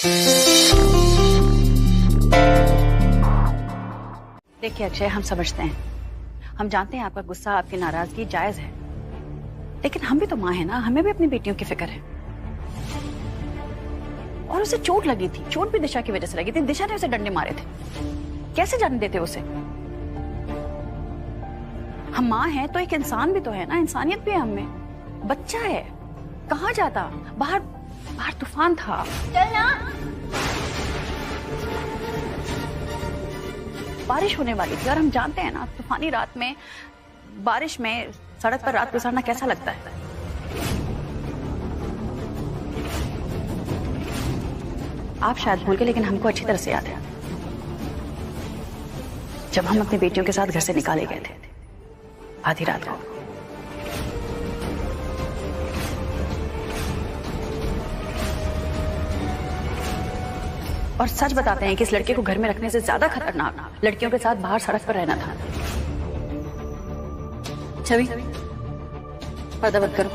देखिए अक्षय, हम समझते हैं, हम जानते हैं आपका गुस्सा, आपकी नाराजगी जायज है, लेकिन हम भी तो माँ है ना, हमें भी अपनी बेटियों की फिक्र है। और उसे चोट लगी थी, चोट भी दिशा की वजह से लगी थी, दिशा ने उसे डंडे मारे थे, कैसे जाने देते उसे? हम माँ हैं तो एक इंसान भी तो है ना, इंसानियत भी है हम में। बच्चा है, कहाँ जाता, बाहर बाहर तूफान था। चलना। बारिश होने वाली थी और हम जानते हैं ना, तूफानी रात में बारिश में सड़क पर रात गुजारना कैसा लगता है। आप शायद भूल गए, लेकिन हमको अच्छी तरह से याद है जब हम अपनी बेटियों के साथ घर से निकाले गए थे आधी रात को। और सच बताते हैं कि इस लड़के को घर में रखने से ज्यादा खतरनाक लड़कियों के साथ बाहर सड़क पर रहना था। छवि, पर्दा बंद करो।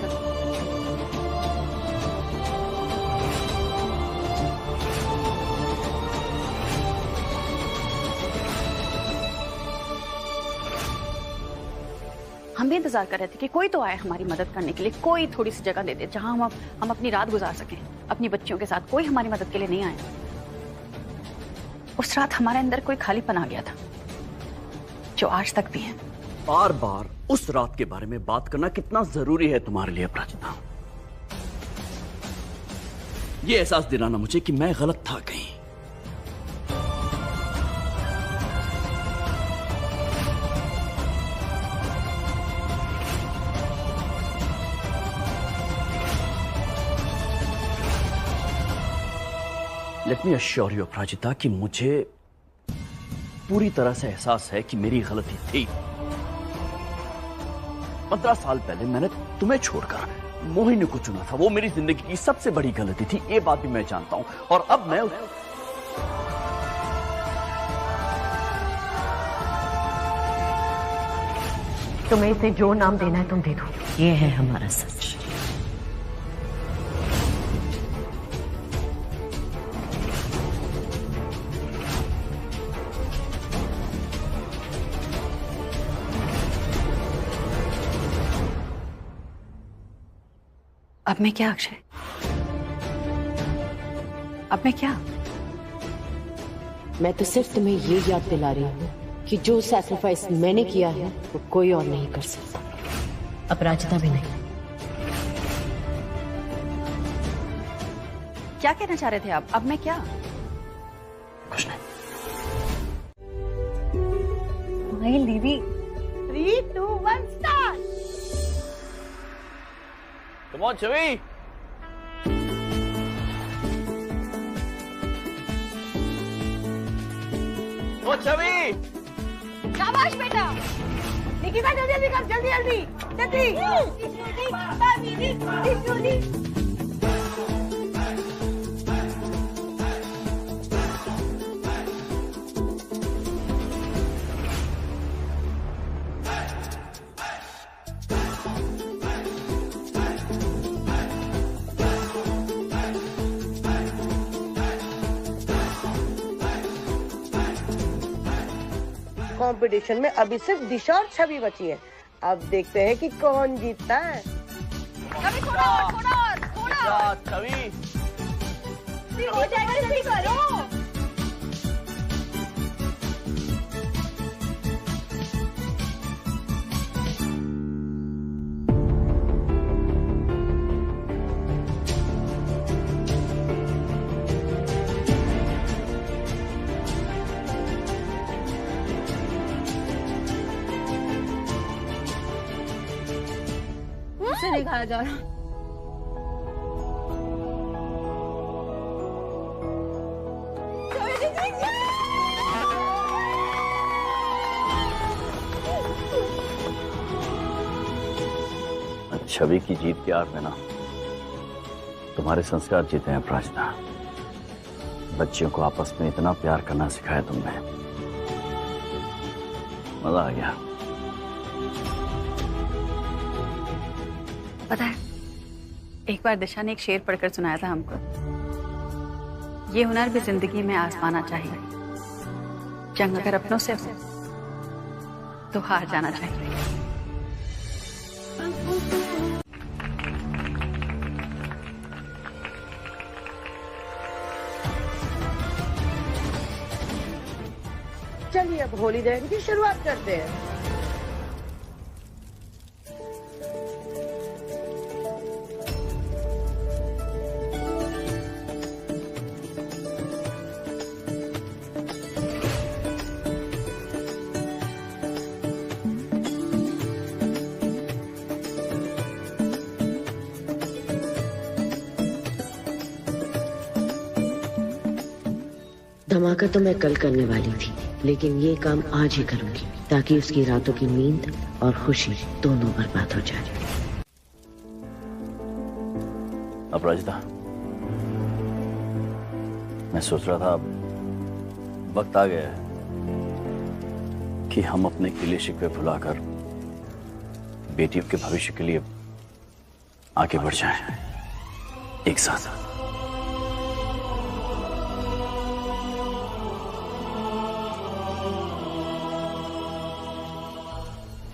हम भी इंतजार कर रहे थे कि कोई तो आए हमारी मदद करने के लिए, कोई थोड़ी सी जगह दे दे जहां हम अपनी रात गुजार सकें अपनी बच्चियों के साथ। कोई हमारी मदद के लिए नहीं आया। उस रात हमारे अंदर कोई खालीपन आ गया था जो आज तक भी है। बार बार उस रात के बारे में बात करना कितना जरूरी है तुम्हारे लिए अपराजिता? ये एहसास दिलाना मुझे कि मैं गलत था कहीं। लेट मी अश्योर यू अपराजिता कि मुझे पूरी तरह से एहसास है कि मेरी गलती थी। 15 साल पहले मैंने तुम्हें छोड़कर मोहिनी को चुना था, वो मेरी जिंदगी की सबसे बड़ी गलती थी, ये बात भी मैं जानता हूं। और अब मैं तुम्हें इसे जो नाम देना है तुम दे दो, ये है हमारा सच। अब मैं क्या अक्षय, अब मैं क्या? मैं तो सिर्फ तुम्हें ये याद दिला रही हूँ कि जो सैक्रिफाइस मैंने किया है वो कोई और नहीं कर सकता, अपराजिता भी नहीं। क्या कहना चाह रहे थे आप? अब मैं क्या? कुछ नहीं। दीदी 3, 2, 1 start. Come on, Chavi! Come on, Chavi! शाबाश बेटा। निकिता जल्दी जल्दी कर, जल्दी जल्दी जल्दी। कंपटीशन में अभी सिर्फ दिशा और छवि बची है। अब देखते हैं कि कौन जीतता है। कभी थोड़ा और छवि हो जाएगा, जल्दी करो। से नहीं खाया जा रहा। छवि की जीत के आड़ में ना तुम्हारे संस्कार जीते हैं अपराजिता। बच्चियों को आपस में इतना प्यार करना सिखाया तुमने, मजा आ गया। पता है, एक बार दिशा ने एक शेर पढ़कर सुनाया था हमको। ये हुनर भी जिंदगी में आजमाना चाहिए। जंग अगर अपनों से हो तो हार जाना चाहिए। चलिए अब होली दहन की शुरुआत करते हैं। धमाका तो मैं कल करने वाली थी, लेकिन ये काम आज ही करूंगी ताकि उसकी रातों की नींद और खुशी दोनों बर्बाद हो जाए। अपराजिता, मैं सोच रहा था वक्त आ गया है कि हम अपने गिले शिकवे भुलाकर बेटियों के भविष्य के लिए आगे बढ़ जाएं एक साथ।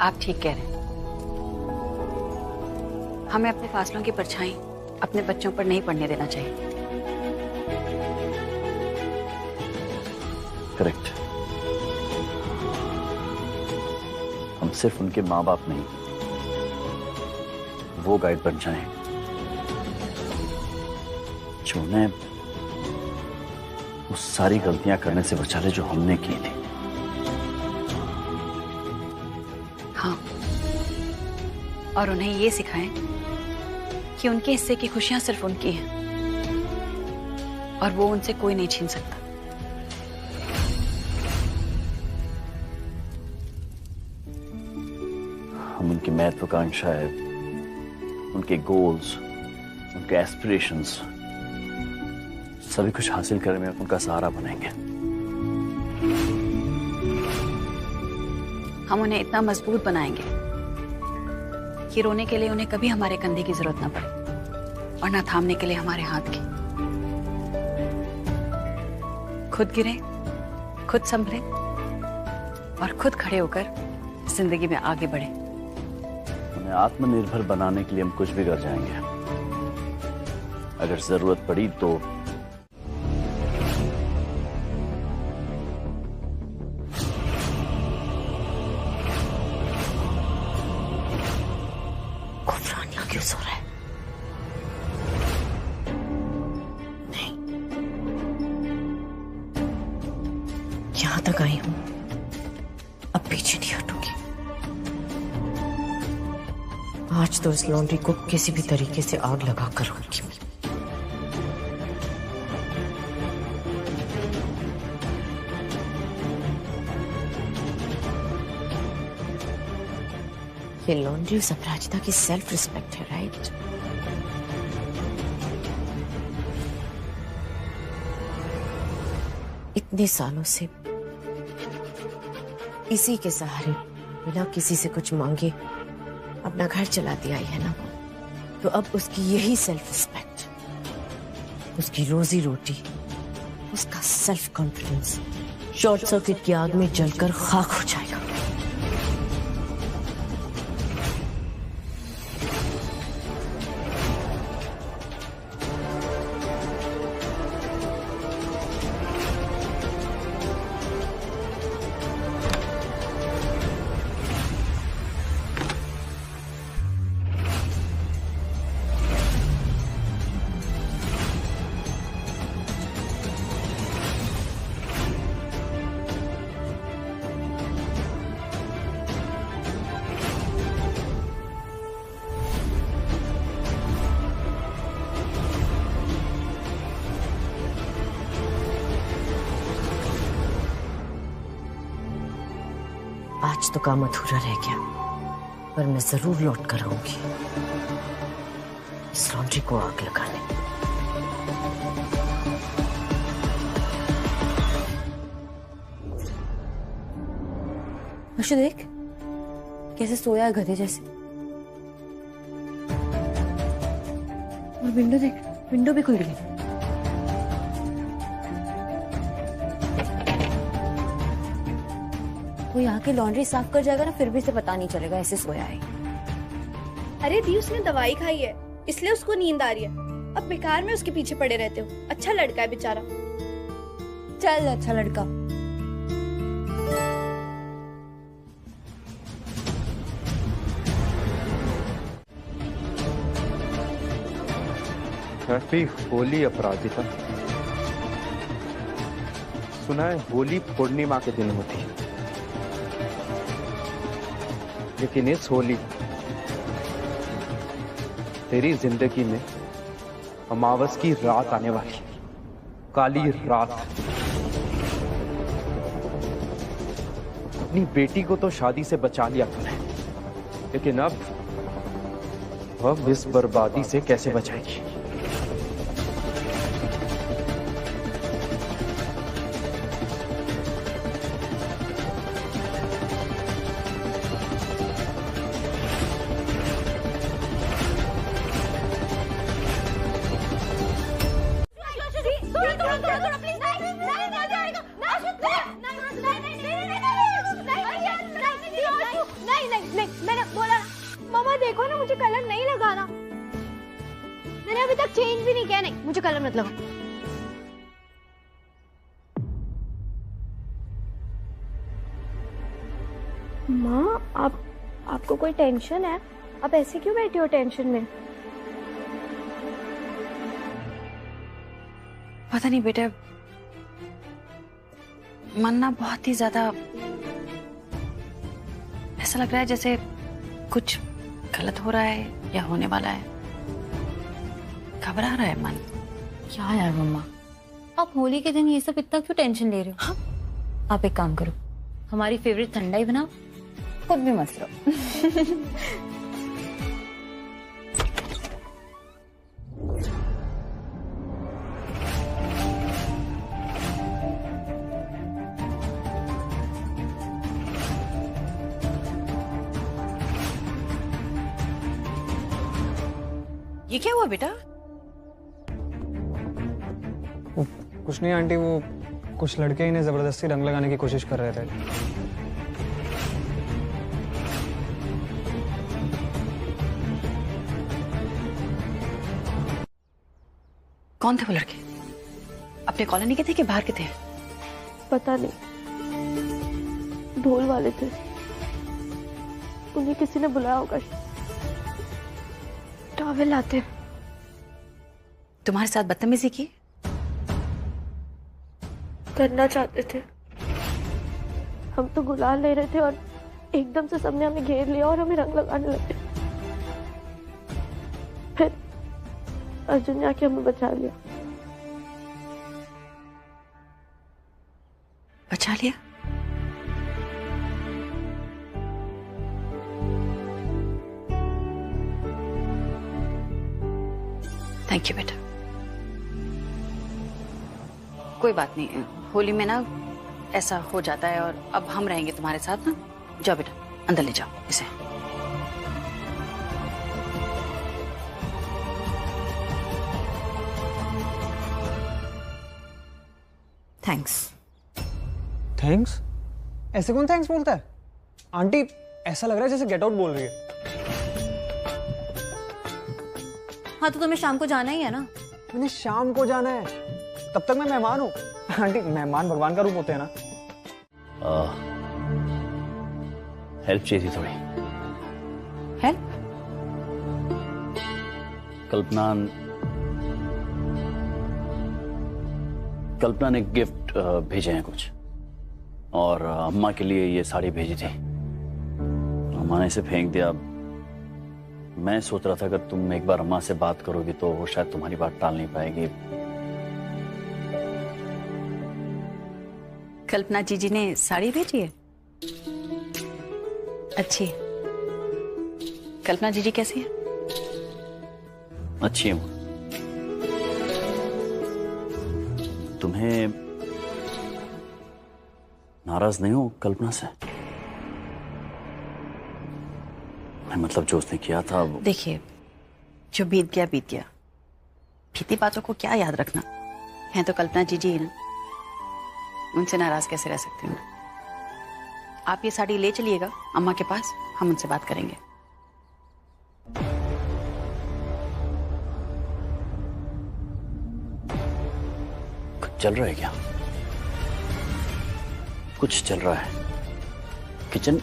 आप ठीक कह रहे हैं। हमें अपने फासलों की परछाई अपने बच्चों पर नहीं पड़ने देना चाहिए। करेक्ट। हम सिर्फ उनके माँ बाप नहीं, वो गाइड बन जाएं जो उन्हें उस सारी गलतियां करने से बचा ले जो हमने की थी। हाँ, और उन्हें ये सिखाएं कि उनके हिस्से की खुशियां सिर्फ उनकी हैं और वो उनसे कोई नहीं छीन सकता। हम उनकी महत्वाकांक्षाएं, उनके गोल्स, उनके एस्पिरेशंस सभी कुछ हासिल करने में उनका सहारा बनेंगे। हम उन्हें इतना मजबूत बनाएंगे कि रोने के लिए उन्हें कभी हमारे कंधे की जरूरत ना पड़े और ना थामने के लिए हमारे हाथ की। खुद गिरे, खुद संभले और खुद खड़े होकर जिंदगी में आगे बढ़े। उन्हें आत्मनिर्भर बनाने के लिए हम कुछ भी कर जाएंगे। अगर जरूरत पड़ी तो क्यों सो रहा है? नहीं, यहां तक आई हूं, अब पीछे नहीं हटूंगी। आज तो इस लॉन्ड्री को किसी भी तरीके से आग लगा कर रखूंगी। ये लॉन्ड्री उस अपराजिता की सेल्फ रिस्पेक्ट है, राइट? इतने सालों से इसी के सहारे बिना किसी से कुछ मांगे अपना घर चलाती आई है ना, तो अब उसकी यही सेल्फ रिस्पेक्ट, उसकी रोजी रोटी, उसका सेल्फ कॉन्फिडेंस शॉर्ट सर्किट की आग में जलकर खाक हो जाएगा। आज तो काम अधूरा रह गया, पर मैं जरूर लौट कर आऊंगी इस लॉन्ड्री को आग लगाने। हर्षु देख कैसे सोया है गधे जैसे, और विंडो देख, विंडो भी खुल गई। वो यहाँ की लॉन्ड्री साफ कर जाएगा ना, फिर भी इसे पता नहीं चलेगा ऐसे सोया है। अरे दी, उसने दवाई खाई है इसलिए उसको नींद आ रही है। अब बेकार में उसके पीछे पड़े रहते हो। अच्छा लड़का है बेचारा। चल अच्छा लड़का। हैप्पी होली अपराजिता। सुना है होली पूर्णिमा के दिन होती है, लेकिन इस होली तेरी जिंदगी में अमावस की रात आने वाली है, काली रात। अपनी बेटी को तो शादी से बचा लिया तूने, लेकिन अब इस बर्बादी से कैसे बचाएगी? मैंने बोला मामा देखो ना, मुझे कलर नहीं लगाना। मैंने अभी तक चेंज भी नहीं किया। नहीं, मुझे कलर मत लगाओ। माँ, आपको कोई टेंशन है? आप ऐसे क्यों बैठी हो टेंशन में? पता नहीं बेटे, मन ना बहुत ही ज्यादा ऐसा लग रहा है जैसे कुछ गलत हो रहा है या होने वाला है। घबरा रहा है मन। क्या यार मम्मा, आप होली के दिन ये सब इतना क्यों टेंशन ले रहे हो? हाँ? आप एक काम करो, हमारी फेवरेट ठंडाई बनाओ, खुद भी मस्त रहो। ये क्या हुआ बेटा? कुछ नहीं आंटी, वो कुछ लड़के इन्हें जबरदस्ती रंग लगाने की कोशिश कर रहे थे। कौन थे वो लड़के? अपने कॉलोनी के थे कि बाहर के थे? पता नहीं, ढोल वाले थे। उन्हें किसी ने बुलाया होगा। टॉवेल लाते। तुम्हारे साथ बदतमीजी की? करना चाहते थे। हम तो गुलाल ले रहे थे और एकदम से सबने हमें घेर लिया और हमें रंग लगाने लगे। फिर अर्जुन ने आके हमें बचा लिया। बचा लिया? थैंक यू बेटा। कोई बात नहीं, होली में ना ऐसा हो जाता है और अब हम रहेंगे तुम्हारे साथ ना। जाओ बेटा, अंदर ले जाओ इसे। थैंक्स। थैंक्स? ऐसे कौन थैंक्स बोलता है? आंटी, ऐसा लग रहा है जैसे गेट आउट बोल रही है। हाँ तो तुम्हें शाम को जाना ही है ना? मैंने शाम को जाना है, तब तक मैं मेहमान हूँ। आंटी, मेहमान भगवान का रूप होते हैं ना। हेल्प चाहिए थी थोड़ी। हेल्प? कल्पना ने गिफ्ट भेजे हैं कुछ, और अम्मा के लिए ये साड़ी भेजी थी। अम्मा ने इसे फेंक दिया। मैं सोच रहा था अगर तुम एक बार अम्मा से बात करोगी तो वो शायद तुम्हारी बात टाल नहीं पाएगी। कल्पना जीजी ने साड़ी भेजी है? अच्छी। कल्पना जीजी कैसी है? अच्छी हूं। तुम्हें नाराज नहीं हो कल्पना से? मतलब जो उसने किया था वो... देखिए, जो बीत गया बीत गया। बीती बातों को क्या याद रखना है। तो कल्पना जीजी ही ना, उनसे नाराज कैसे रह सकती हूँ? आप ये साड़ी ले चलिएगा अम्मा के पास, हम उनसे बात करेंगे। कुछ चल रहा है क्या? कुछ चल रहा है। किचन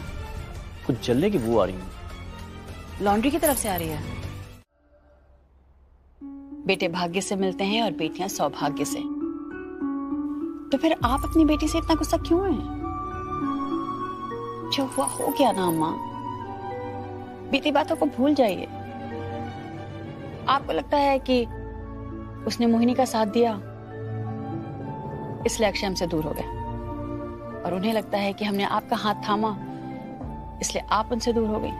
कुछ जलने की बू आ रही है। लॉन्ड्री की तरफ से आ रही है। बेटे भाग्य से मिलते हैं और बेटियां सौभाग्य से। तो फिर आप अपनी बेटी से इतना गुस्सा क्यों हैं? जो हुआ हो गया ना अम्मा, बीती बातों को भूल जाइए। आपको लगता है कि उसने मोहिनी का साथ दिया इसलिए अक्षय हमसे दूर हो गए, और उन्हें लगता है कि हमने आपका हाथ थामा इसलिए आप उनसे दूर हो गई।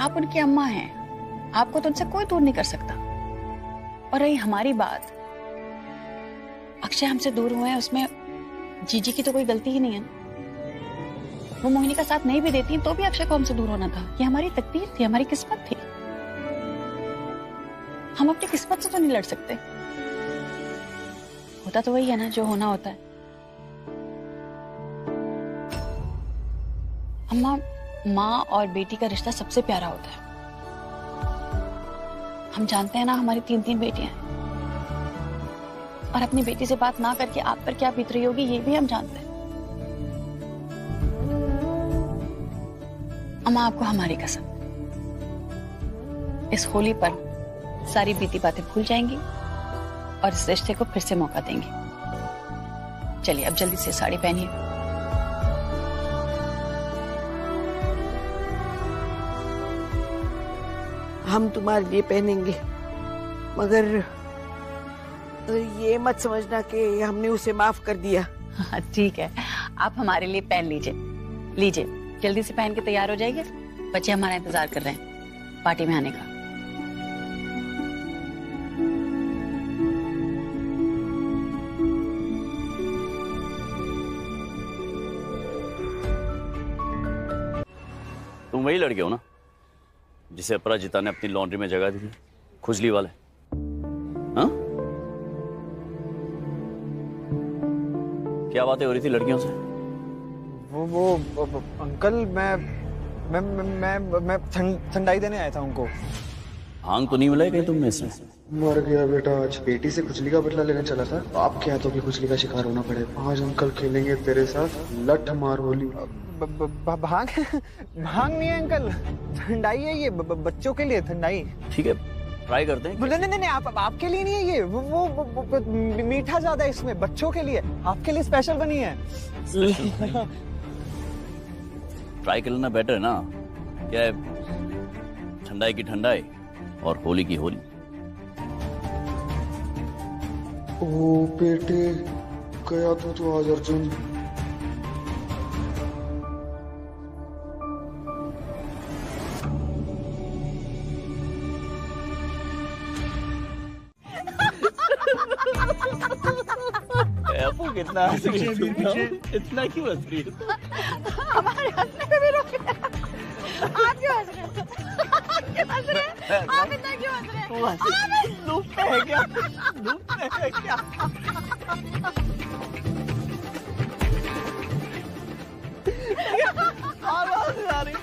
आप उनकी अम्मा हैं, आपको तो उनसे कोई दूर नहीं कर सकता। और रही हमारी बात, अक्षय हमसे दूर हुए हैं, उसमें जीजी की तो कोई गलती ही नहीं है। वो मोहिनी का साथ नहीं भी देती तो भी अक्षय को हमसे दूर होना था। ये हमारी तकदीर थी, हमारी किस्मत थी। हम अपनी किस्मत से तो नहीं लड़ सकते। होता तो वही है ना जो होना होता है। अम्मा, माँ और बेटी का रिश्ता सबसे प्यारा होता है। हम जानते हैं ना हमारी 3-3 बेटियां हैं, और अपनी बेटी से बात ना करके आप पर क्या बीत रही होगी ये भी हम जानते हैं। अम्मा, आपको हमारी कसम, इस होली पर सारी बीती बातें भूल जाएंगी और इस रिश्ते को फिर से मौका देंगे। चलिए अब जल्दी से साड़ी पहनिए। हम तुम्हारे लिए पहनेंगे, मगर ये मत समझना कि हमने उसे माफ कर दिया। हाँ, ठीक है, आप हमारे लिए पहन लीजिए। लीजिए, जल्दी से पहन के तैयार हो जाइए। बच्चे हमारा इंतजार कर रहे हैं पार्टी में आने का। तुम वही लड़के हो ना जिसे अपराजिता ने अपनी लॉन्ड्री में जगह दी थी, खुजली वाले? हाँ, क्या बातें हो रही थी लड़कियों से? वो अंकल, मैं ठंडाई देने आया था उनको। भांग तो नहीं मिला है कहीं तुम में से? मर गया बेटा, आज बेटी से खुजली का बदला लेने चला था, आप क्या तो कि खुजली का शिकार होना पड़े। आज अंकल खेलेंगे तेरे साथ लठ मार होली। भांग नहीं है अंकल, ठंडाई है ये, बच्चों के लिए ठंडाई। ठीक है, ट्राई करते हैं। नहीं, आपके लिए नहीं है ये, वो मीठा ज्यादा है इसमें, बच्चों के लिए, आपके लिए स्पेशल बनी है। ट्राई कर लेना बेटर है ना। क्या है, ठंडाई की ठंडाई और होली की होली। ओ बेटे, गया तो आज अर्जुन। कितना इतना क्यों हंस रही है? हमारे हंसने पे भी रोक लिया। आप क्यों हंस रहे हो? आप क्यों हंस रहे हैं? आप इतना क्यों हंस रहे हैं? धूप पे है क्या? धूप पे है क्या? आवाज आ रही।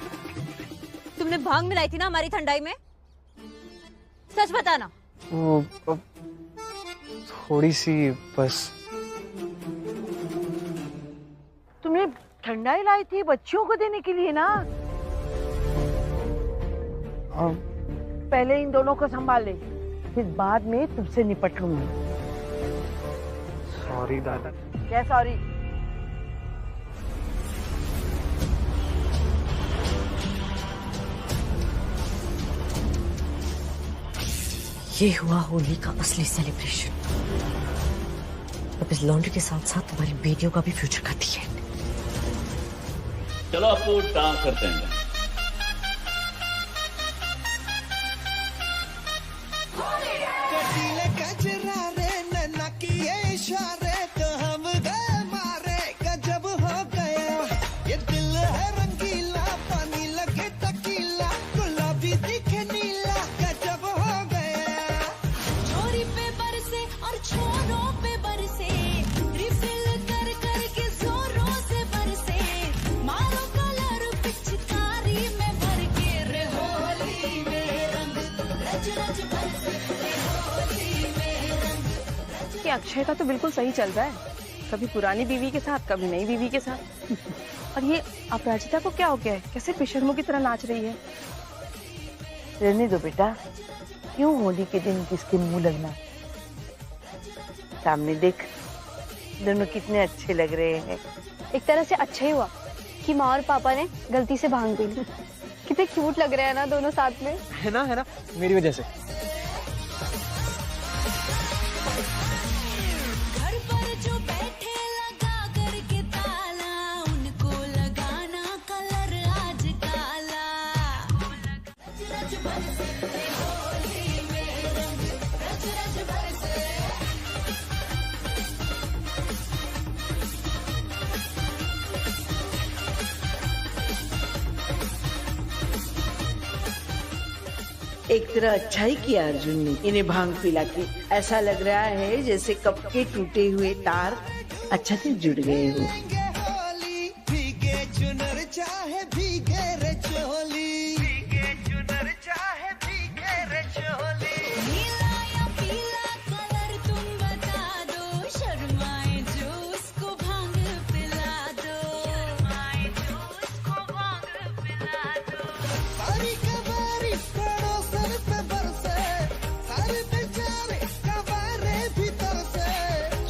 तुमने भांग मिलाई थी ना हमारी ठंडाई में? सच बताना। थोड़ी सी बस। तुमने ठंडाई लाई थी बच्चियों को देने के लिए ना? पहले इन दोनों को संभाल ले, फिर बाद में तुमसे निपट लूंगी। सॉरी दादा। क्या सॉरी? ये हुआ होली का असली सेलिब्रेशन। अब इस लॉन्ड्री के साथ साथ तुम्हारी बेटियों का भी फ्यूचर खाती है। चलो आपको डांस करते हैं। छोरों पे बरसे रिफिल कर कर के जोर कि अक्षय का तो बिल्कुल सही चल रहा है, कभी पुरानी बीवी के साथ कभी नई बीवी के साथ। और ये अपराजिता को क्या हो गया है, कैसे बेशर्मों की तरह नाच रही है। रहने दो बेटा, क्यों होली के दिन किसके मुंह लगना। सामने देख, दोनों कितने अच्छे लग रहे हैं। एक तरह से अच्छा ही हुआ कि माँ और पापा ने गलती से भांग पी ली। कितने क्यूट लग रहे हैं ना दोनों साथ में। है ना, मेरी वजह से। घर पर जो बैठे लगा करके ताला, उनको लगाना कलर आज काला। रज रज बरसे होली में रंग, रज रज बरसे। एक तरह अच्छा ही किया अर्जुन ने इन्हें भांग पिला के। ऐसा लग रहा है जैसे कब के टूटे हुए तार अच्छा से जुड़ गए हो। होली भीगे चुनर चाहे भीगे रे चोली, भीगे चुनर चाहे भीगे रे चोली। नीला या पीला कलर तुम बता दो, शर्माए जो उसको भांग पिला दो, शर्माए जो उसको भांग पिला दो। बारी का बारी पड़ोसन पे बरसे, सारे बेचारे कबारे भीतर से।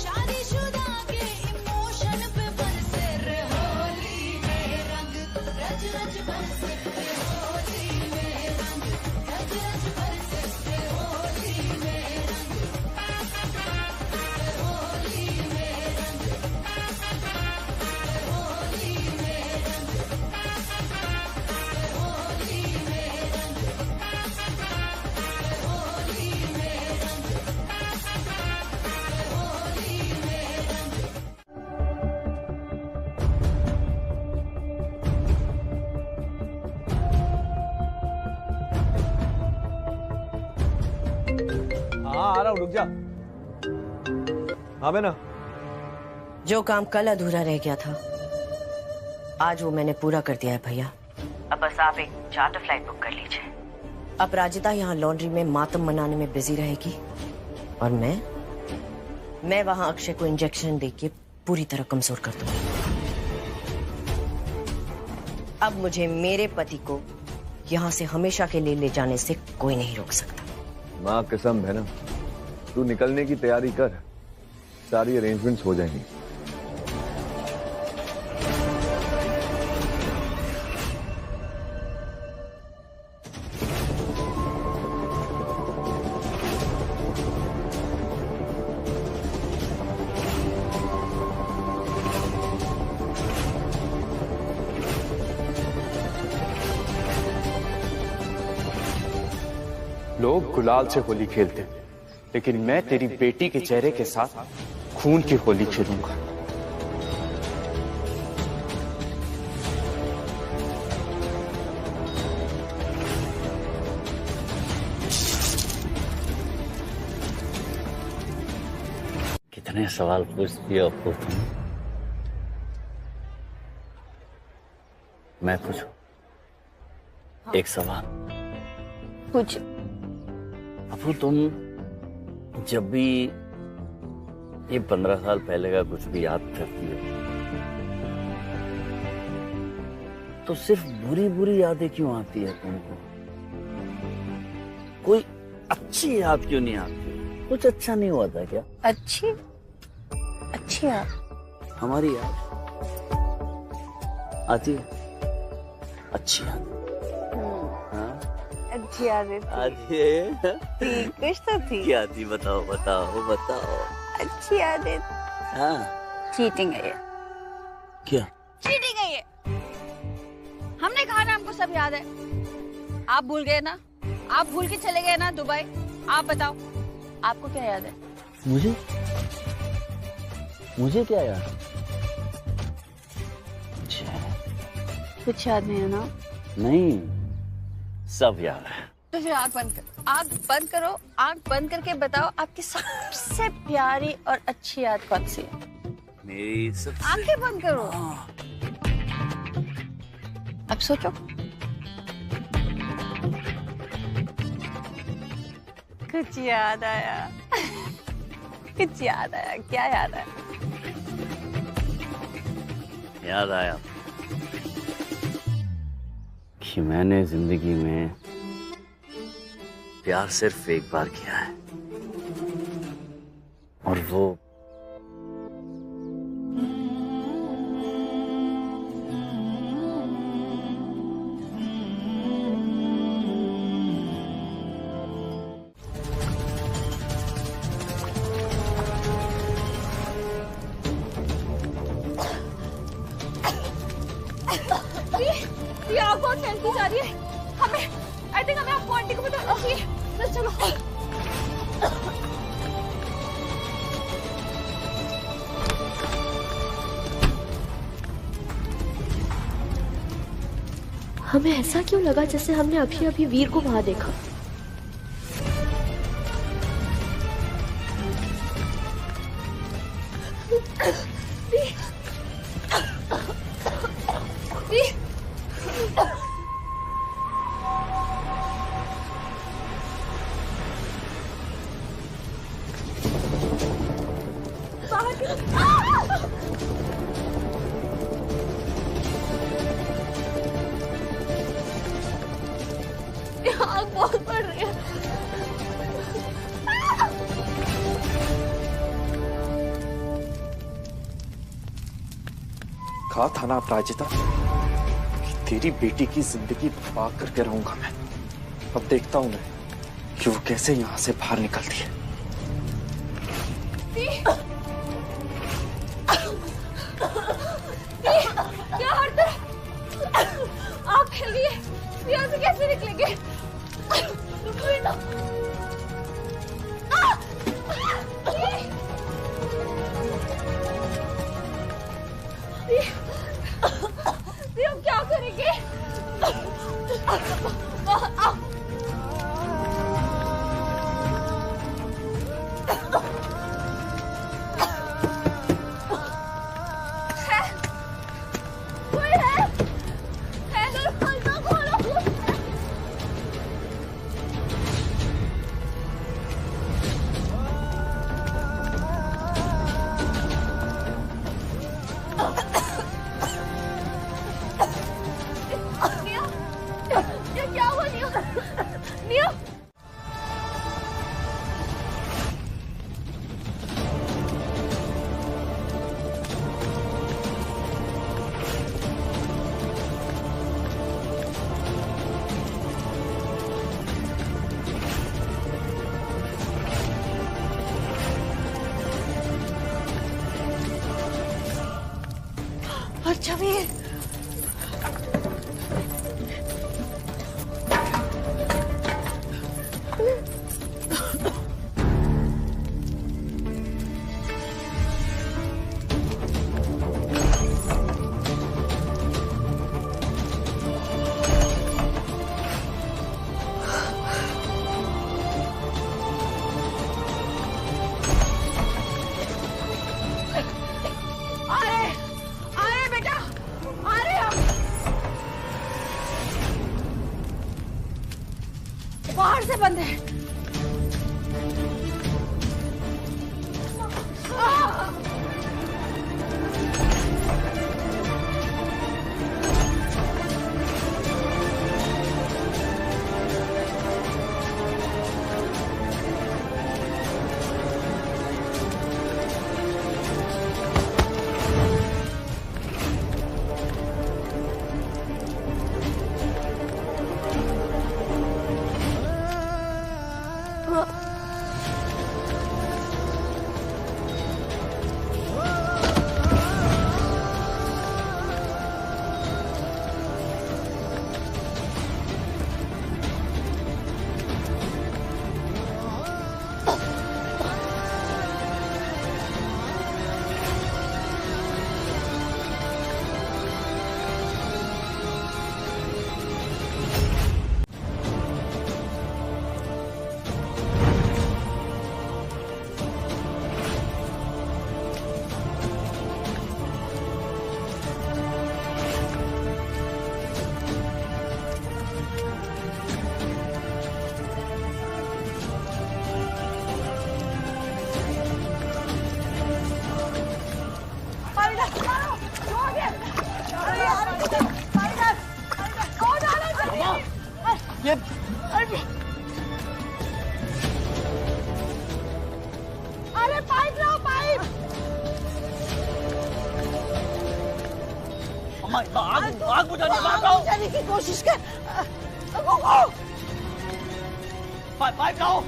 शादीशुदा के इमोशन पे बरसे रे होली में रंग, रज रज बरसे रे होली में रंग, रज रज बरसे रे होली में रंग, होली में रंग, होली में रंग, होली में रंग, होली में रंग, होली में रंग। हाँ आ रहा हूँ, रुक जा। हाँ ना। जो काम कल अधूरा रह गया था, आज वो मैंने पूरा कर दिया है भैया। अब बस आप एक चार्टर फ्लाइट बुक कर लीजिए। अपराजिता यहाँ लॉन्ड्री में मातम मनाने में बिजी रहेगी और मैं वहां अक्षय को इंजेक्शन देके पूरी तरह कमजोर कर दूंगी। अब मुझे मेरे पति को यहाँ से हमेशा के लिए ले जाने से कोई नहीं रोक सकता। माँ कसम है ना, तू निकलने की तैयारी कर, सारी अरेंजमेंट्स हो जाएंगी। लोग गुलाल से होली खेलते हैं, लेकिन मैं तेरी बेटी के चेहरे के साथ खून की होली खेलूंगा। कितने सवाल पूछती हो अपू तुम? मैं पूछूं एक सवाल? कुछ अपू, तुम जब भी ये 15 साल पहले का कुछ भी याद करती हो तो सिर्फ बुरी बुरी यादें क्यों आती है तुमको? कोई अच्छी याद क्यों नहीं आती? कुछ अच्छा नहीं हुआ था क्या? अच्छी अच्छी याद? हमारी याद आती है? अच्छी याद? अच्छी यादें आती है? थी, कुछ तो थी। क्या थी? बताओ बताओ बताओ। अच्छी यादें। हाँ, चीटिंग है ये। क्या चीटिंग है ये? हमने कहा ना हमको सब याद है। आप भूल गए ना? आप भूल के चले गए ना दुबई? आप बताओ, आपको क्या याद है? मुझे क्या याद? कुछ याद नहीं है ना? नहीं, सब याद है। तो फिर आँख बंद करो, आँख बंद करो, आँख बंद करके बताओ आपकी सबसे प्यारी और अच्छी याद कौन सी है? मेरी सबसे... आँखें बंद करो। अब सोचो। कुछ याद आया? कुछ याद आया? क्या याद आया? याद आया कि मैंने जिंदगी में प्यार सिर्फ एक बार किया है, और वो ये आग बहुत फैलती जा रही है। आई थिंक हमें आपको आंटी को बताना चाहिए। चलो हमें ऐसा क्यों लगा जैसे हमने अभी अभी वीर को वहां देखा? आग बहुत बढ़ रही है। कहा था ना अपराजिता कि तेरी बेटी की जिंदगी बर्बाद करके रहूंगा मैं। अब देखता हूं मैं कि वो कैसे यहां से बाहर निकलती है। क्या हर तरफ आग फैल रही है? यहाँ से कैसे निकलेंगे? हम क्या करेंगे? कोई है? दरवाजा खोलो। ये क्या हुआ नियो? नियो अच्छा वीर, बाहर से बंद है। अरे पाइप लाओ, पाइप। आग बुझाने की कोशिश कर। पाइप लाओ।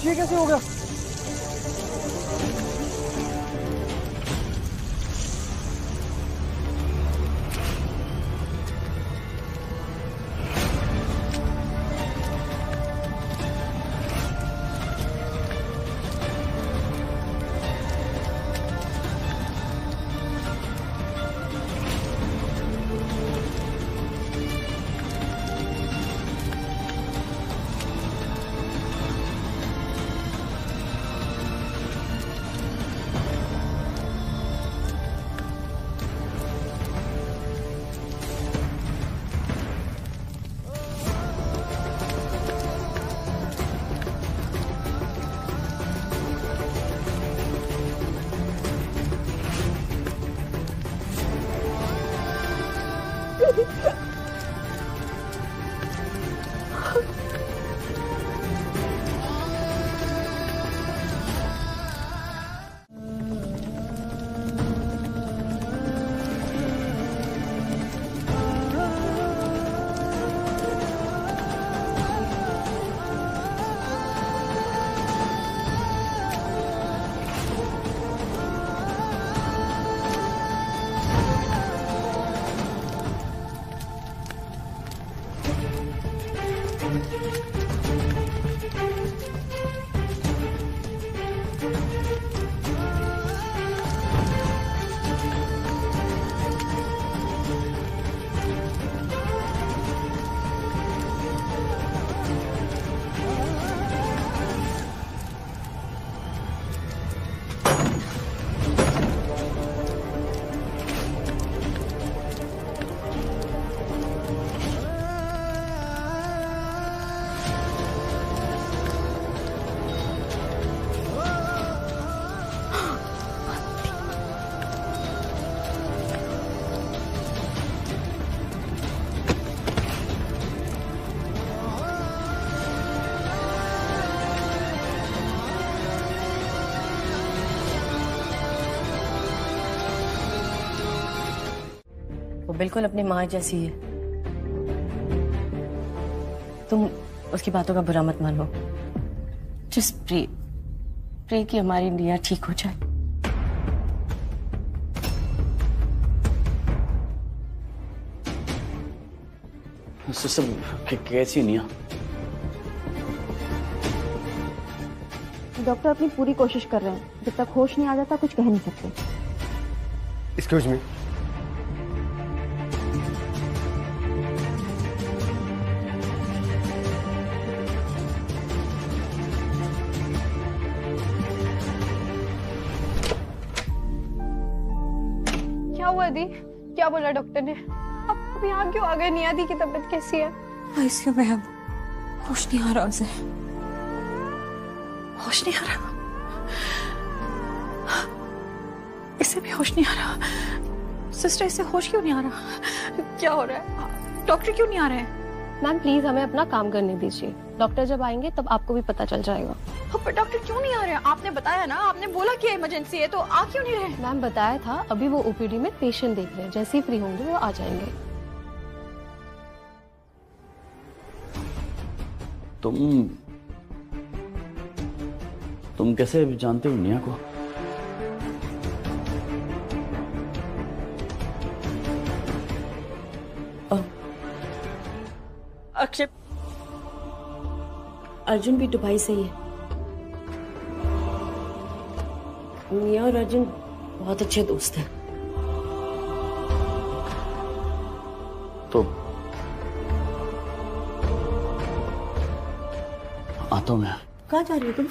ये कैसे हो गया? वो बिल्कुल अपनी माँ जैसी है। तुम उसकी बातों का बुरा मत मानो। जस्ट प्रे कि हमारी निया ठीक हो जाए। सिस्टर कैसी निया? डॉक्टर अपनी पूरी कोशिश कर रहे हैं। जब तक होश नहीं आ जाता कुछ कह नहीं सकते। Excuse me. क्या हुआ दी? क्या बोला डॉक्टर ने? आप यहाँ क्यों आ गए? निया दी की तबीयत कैसी है? आईसीयू में अब होश नहीं आ रहा उसे। होश नहीं आ रहा। इसे भी होश नहीं आ रहा। सिस्टर इसे होश क्यों नहीं आ रहा? क्या हो रहा है? डॉक्टर क्यों नहीं आ रहे हैं? मैम प्लीज हमें अपना काम करने दीजिए। डॉक्टर जब आएंगे तब आपको भी पता चल जाएगा। पर डॉक्टर क्यों नहीं आ रहे हैं? आपने बताया ना, आपने बोला कि इमरजेंसी है, तो आ क्यों नहीं रहे? मैम बताया था, अभी वो ओपीडी में पेशेंट देख रहे हैं। जैसे ही फ्री होंगे वो आ जाएंगे। तुम कैसे जानते हो निया को? अक्षय, अर्जुन भी दुबई से ही है। निया और अर्जुन बहुत अच्छे दोस्त हैं। तो आता हूं मैं। कहाँ जा रही हो तुम?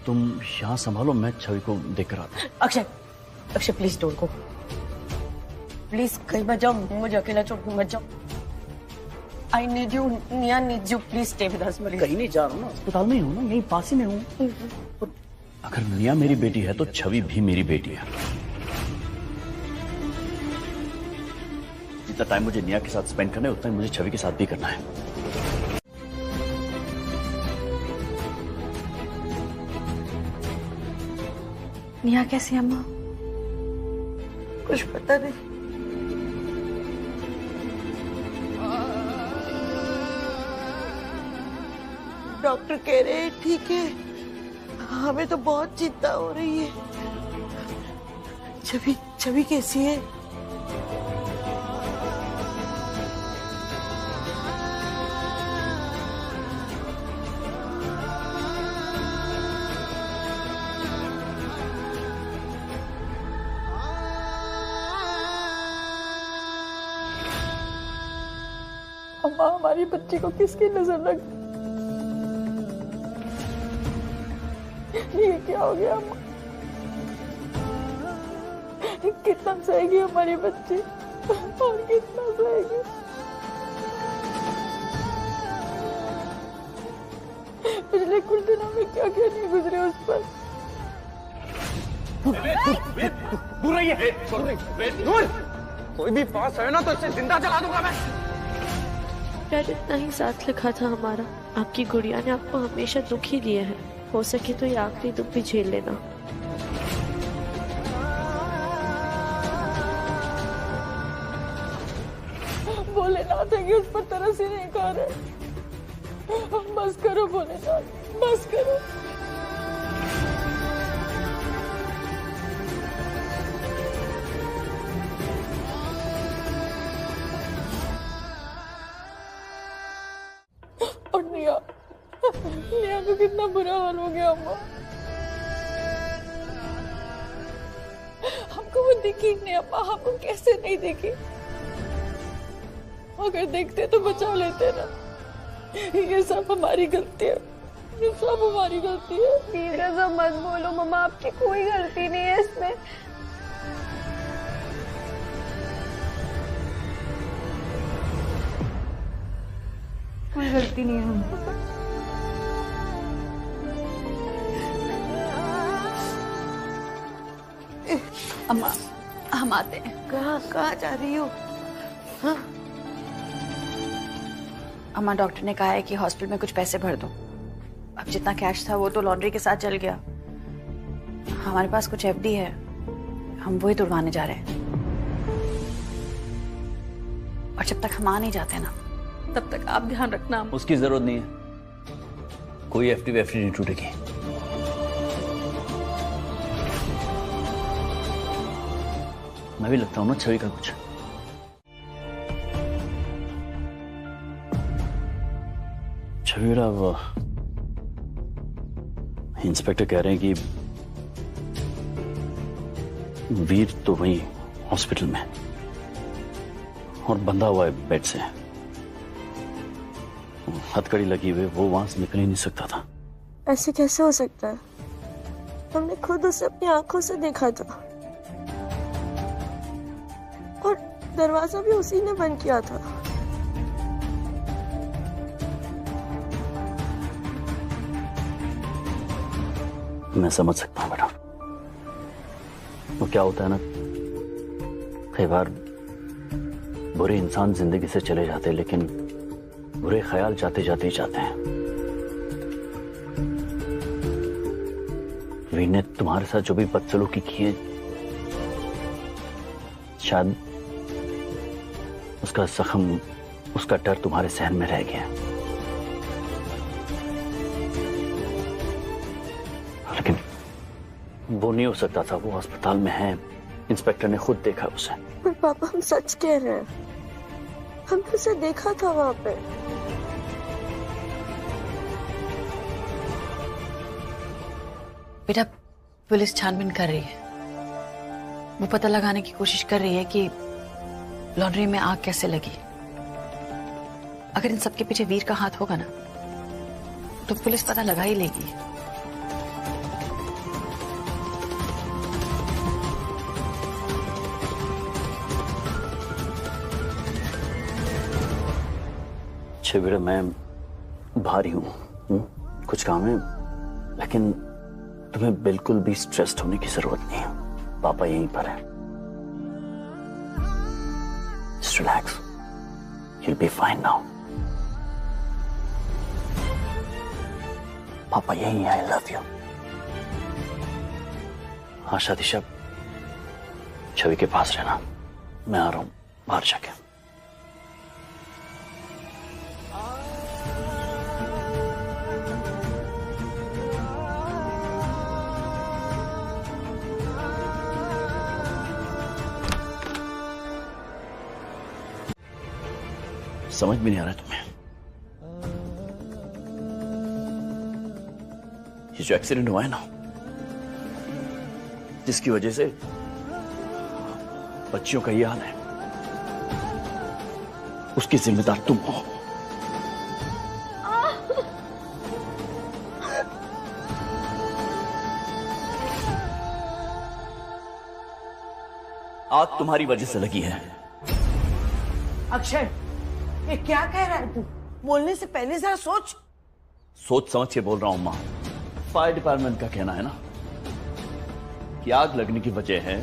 तुम यहाँ संभालो, मैं छवि को देख कर आता हूं। Akshay, Akshay please don't go, please कहीं मत जाओ, मुझे अकेला छोड़ के मत जाओ। आई नीड यू, निया needs you, please stay with us. कहीं नहीं जा रहा हूँ ना, अस्पताल में ही हूँ ना, यहीं पास ही में हूँ। अगर निया मेरी बेटी है तो छवि भी मेरी बेटी है। जितना टाइम मुझे निया के साथ स्पेंड करना है उतना ही मुझे छवि के साथ भी करना है। निया कैसी है अम्मा? कुछ पता नहीं। डॉक्टर कह रहे हैं ठीक है, हमें तो बहुत चिंता हो रही है। छवि, छवि कैसी है? अम्मा, हमारी बच्ची को किसकी नजर लग? ये क्या हो गया अम्मा? कितना सहेगी हमारी बच्ची, और कितना सहेगी? पिछले कुछ दिनों में क्या क्या नहीं गुजरे उस पर। दूर रहिए, दूर। कोई भी पास है ना तो इसे जिंदा जला दूंगा मैं। डैड, इतना ही साथ लिखा था हमारा। आपकी गुड़िया ने आपको हमेशा दुख ही दिए हैं, हो सके तो ये आखिरी दुख भी झेल लेना। भोलेनाथ है कि उस पर तरस ही नहीं खा रहे। बस करो भोलेनाथ, बस करो। और निया, निया को कितना बुरा हाल हो गया अम्मा। हमको वो दिखी नहीं अम्मा, हमको कैसे नहीं दिखी? अगर देखते तो बचा लेते ना। ये सब हमारी गलती है, ये सब हमारी गलती है। प्लीज ऐसा मत बोलो मम्मा, आपकी कोई गलती नहीं है इसमें। कोई गलती नहीं है हमको। अम्मा, हम आते हैं। कहाँ जा रही हो? हाँ? अम्मा, डॉक्टर ने कहा है कि हॉस्पिटल में कुछ पैसे भर दो। अब जितना कैश था वो तो लॉन्ड्री के साथ चल गया। हमारे पास कुछ एफडी है, हम वही तुड़वाने जा रहे हैं। और जब तक हम आ नहीं जाते ना, तब तक आप ध्यान रखना। उसकी जरूरत नहीं है, कोई एफडी वेफडी नहीं टूटेगी। मैं भी लगता हूँ ना छवि का कुछ। छवि बेटा, वो इंस्पेक्टर कह रहे हैं कि वीर तो वहीं हॉस्पिटल में और बंधा हुआ है बेड से, हथकड़ी लगी हुई, वो वहां से निकल ही नहीं सकता था। ऐसे कैसे हो सकता है? हमने खुद उसे अपनी आंखों से देखा था, और दरवाजा भी उसी ने बंद किया था। मैं समझ सकता हूँ बेटा, वो क्या होता है ना, कई बार बुरे इंसान जिंदगी से चले जाते हैं, लेकिन बुरे ख्याल जाते जाते ही जाते हैं। वीर ने तुम्हारे साथ जो भी बदसलूकी की है, शायद उसका जख्म, उसका डर तुम्हारे सहन में रह गया। वो नहीं हो सकता था, वो अस्पताल में है, इंस्पेक्टर ने खुद देखा उसे। पर पापा हम सच कह रहे हैं, हमने उसे देखा था वहां पे। बेटा पुलिस छानबीन कर रही है, वो पता लगाने की कोशिश कर रही है कि लॉन्ड्री में आग कैसे लगी। अगर इन सबके पीछे वीर का हाथ होगा ना तो पुलिस पता लगा ही लेगी। अच्छा बेटा, मैं भारी हूं, कुछ काम है, लेकिन तुम्हें बिल्कुल भी स्ट्रेस्ड होने की जरूरत नहीं है। पापा यहीं पर है। Just relax. You'll be fine now. पापा यहीं है। I love you. हाँ शादीशा, छवि के पास रहना, मैं आ रहा हूं बाहर जाके। समझ में नहीं आ रहा तुम्हें, ये जो एक्सीडेंट हुआ है ना, जिसकी वजह से बच्चियों का ये हाल है, उसकी जिम्मेदार तुम हो। आग तुम्हारी वजह से लगी है। अक्षय, ये क्या कह रहा है तू? बोलने से पहले जरा सोच। सोच समझ के बोल रहा हूं मां। फायर डिपार्टमेंट का कहना है ना कि आग लगने की वजह है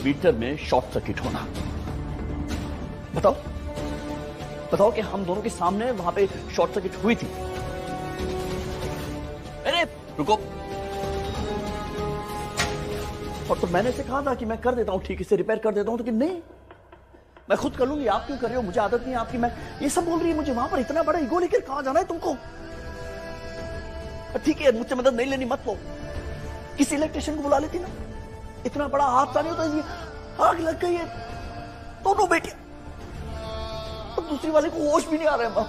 मीटर में शॉर्ट सर्किट होना। बताओ बताओ कि हम दोनों के सामने वहां पे शॉर्ट सर्किट हुई थी। अरे रुको, और तो मैंने से कहा था कि मैं कर देता हूं, ठीक से रिपेयर कर देता हूं, तो कि नहीं मैं खुद कर लूंगी, आप क्यों कर रहे हो, मुझे आदत नहीं है आपकी। मैं ये सब बोल रही है मुझे, वहां पर इतना बड़ा ईगो लेकर कहां जाना है तुमको? ठीक है मुझसे मदद नहीं लेनी मत लो, किसी इलेक्ट्रिशियन को बुला लेती ना, इतना बड़ा हादसा नहीं होता। ये आग लग गई है, दोनों बेटे, अब दूसरी वाले को होश भी नहीं आ रहा है मां।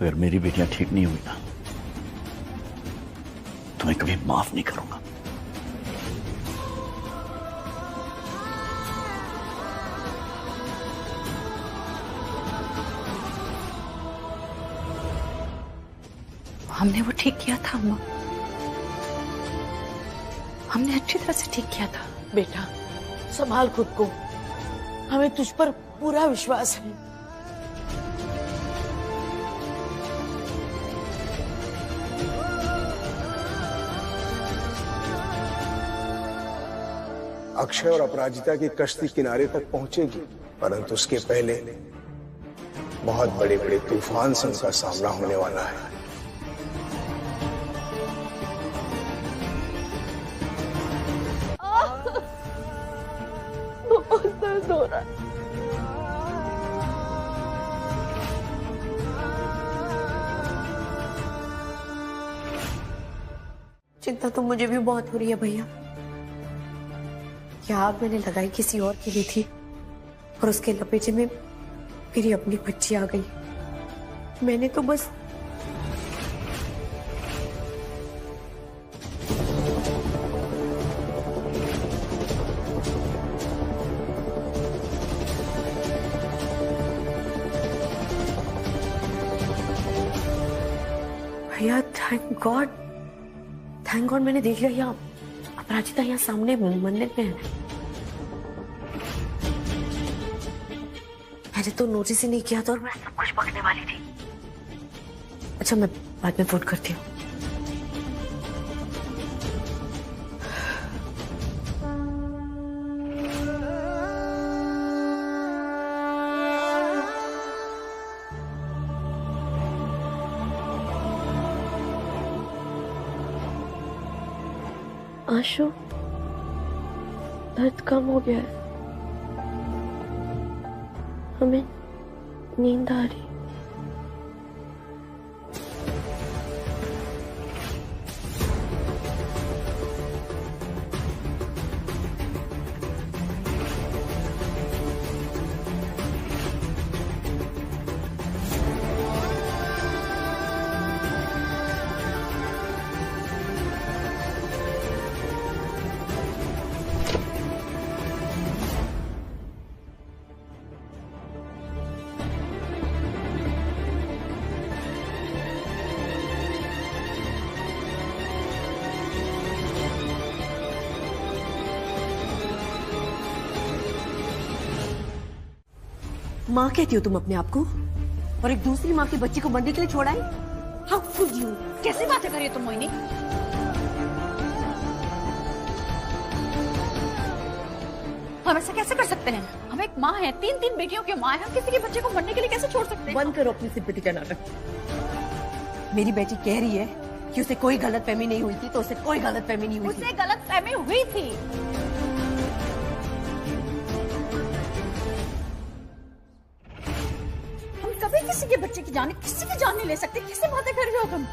अगर मेरी बेटियां ठीक नहीं हुई ना तो मैं कभी माफ नहीं करूंगा। हमने वो ठीक किया था अम्मा, हमने अच्छी तरह से ठीक किया था। बेटा संभाल खुद को, हमें तुझ पर पूरा विश्वास है। अक्षय और अपराजिता की कश्ती किनारे तक पहुंचेगी, परंतु उसके पहले बहुत बड़े बड़े तूफान से उनका सामना होने वाला है। बहुत दर्द हो रहा है। चिंता तो मुझे भी बहुत हो रही है भैया। क्या आग मैंने लगाई किसी और के लिए थी और उसके लपेटे में मेरी अपनी बच्ची आ गई। मैंने तो बस भैया थैंक गॉड मैंने देख लिया यहाँ अपराजिता यहाँ सामने मंदिर में है। मैंने तो नोटिस ही नहीं किया था और मैं सब कुछ पकड़ने वाली थी। अच्छा मैं बाद में फोन करती हूँ। आशु, दर्द कम हो गया है। हमें नींद आ रही। माँ कहती हो तुम अपने आप को, और एक दूसरी माँ की बच्ची को मरने के लिए छोड़ा है? How could you? कैसी बातें कर रही हो तुम मोहिनी? हम ऐसा कैसे कर सकते हैं? हम एक माँ है, तीन बेटियों की माँ है, हम किसी के बच्चे को मरने के लिए कैसे छोड़ सकते हैं? बंद करो अपनी सिंपैथी का नाटक। मेरी बेटी कह रही है कि उसे कोई गलतफहमी नहीं हुई थी, तो उसे कोई गलतफहमी नहीं हुई थी। उसे गलतफहमी हुई थी। कभी किसी के बच्चे की जान, किसी की जान नहीं ले सकते। किसी बातें कर रहे हो तुम?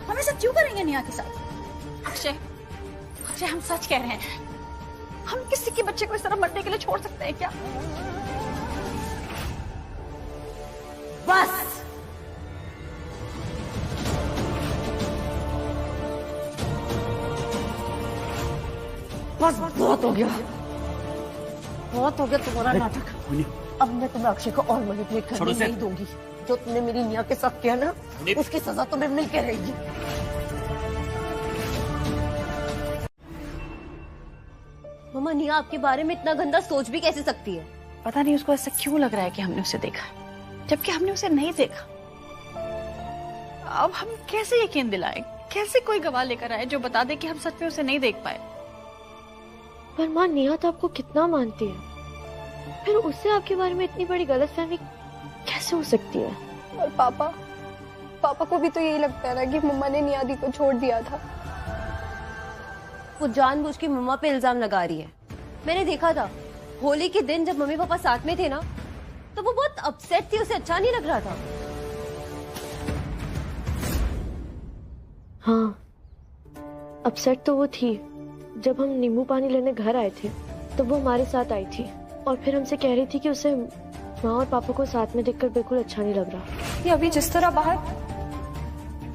हम ऐसा क्यों करेंगे नेहा के साथ? अक्षय, हम सच कह रहे हैं। हम किसी के बच्चे को इस तरह मरने के लिए छोड़ सकते हैं क्या? बस बहुत हो गया, बहुत हो गया तुम्हारा नाटक। अब मैं तुम्हें अक्षय को और मैनिपुलेट करने नहीं दूंगी। जो तुमने मेरी निया के साथ किया ना, उसकी सजा तुम्हें मिल के रहेगी। मम्मा, निया आपके बारे में इतना गंदा सोच भी कैसे सकती है? पता नहीं उसको ऐसा क्यों लग रहा है कि हमने उसे देखा, जबकि हमने उसे नहीं देखा। अब हम कैसे यकीन दिलाएं? कैसे कोई गवाह लेकर आए जो बता दे कि हम सच में उसे नहीं देख पाए? पर माँ, नेहा तो आपको कितना मानती है, फिर उससे आपके बारे में इतनी बड़ी गलतफहमी कैसे हो सकती है? और पापा को भी तो यही लगता है ना कि मम्मा ने नियादी को छोड़ दिया था। वो जानबूझ के मम्मा पे इल्जाम लगा रही है। मैंने देखा था होली के दिन जब मम्मी पापा साथ में थे ना, तो वो बहुत अपसेट थी, उसे अच्छा नहीं लग रहा था। हाँ, अपसेट तो वो थी। जब हम नींबू पानी लेने घर आए थे तब वो हमारे साथ आई थी और फिर हमसे कह रही थी कि उसे माँ और पापा को साथ में देखकर बिल्कुल अच्छा नहीं लग रहा। ये अभी जिस तरह बाहर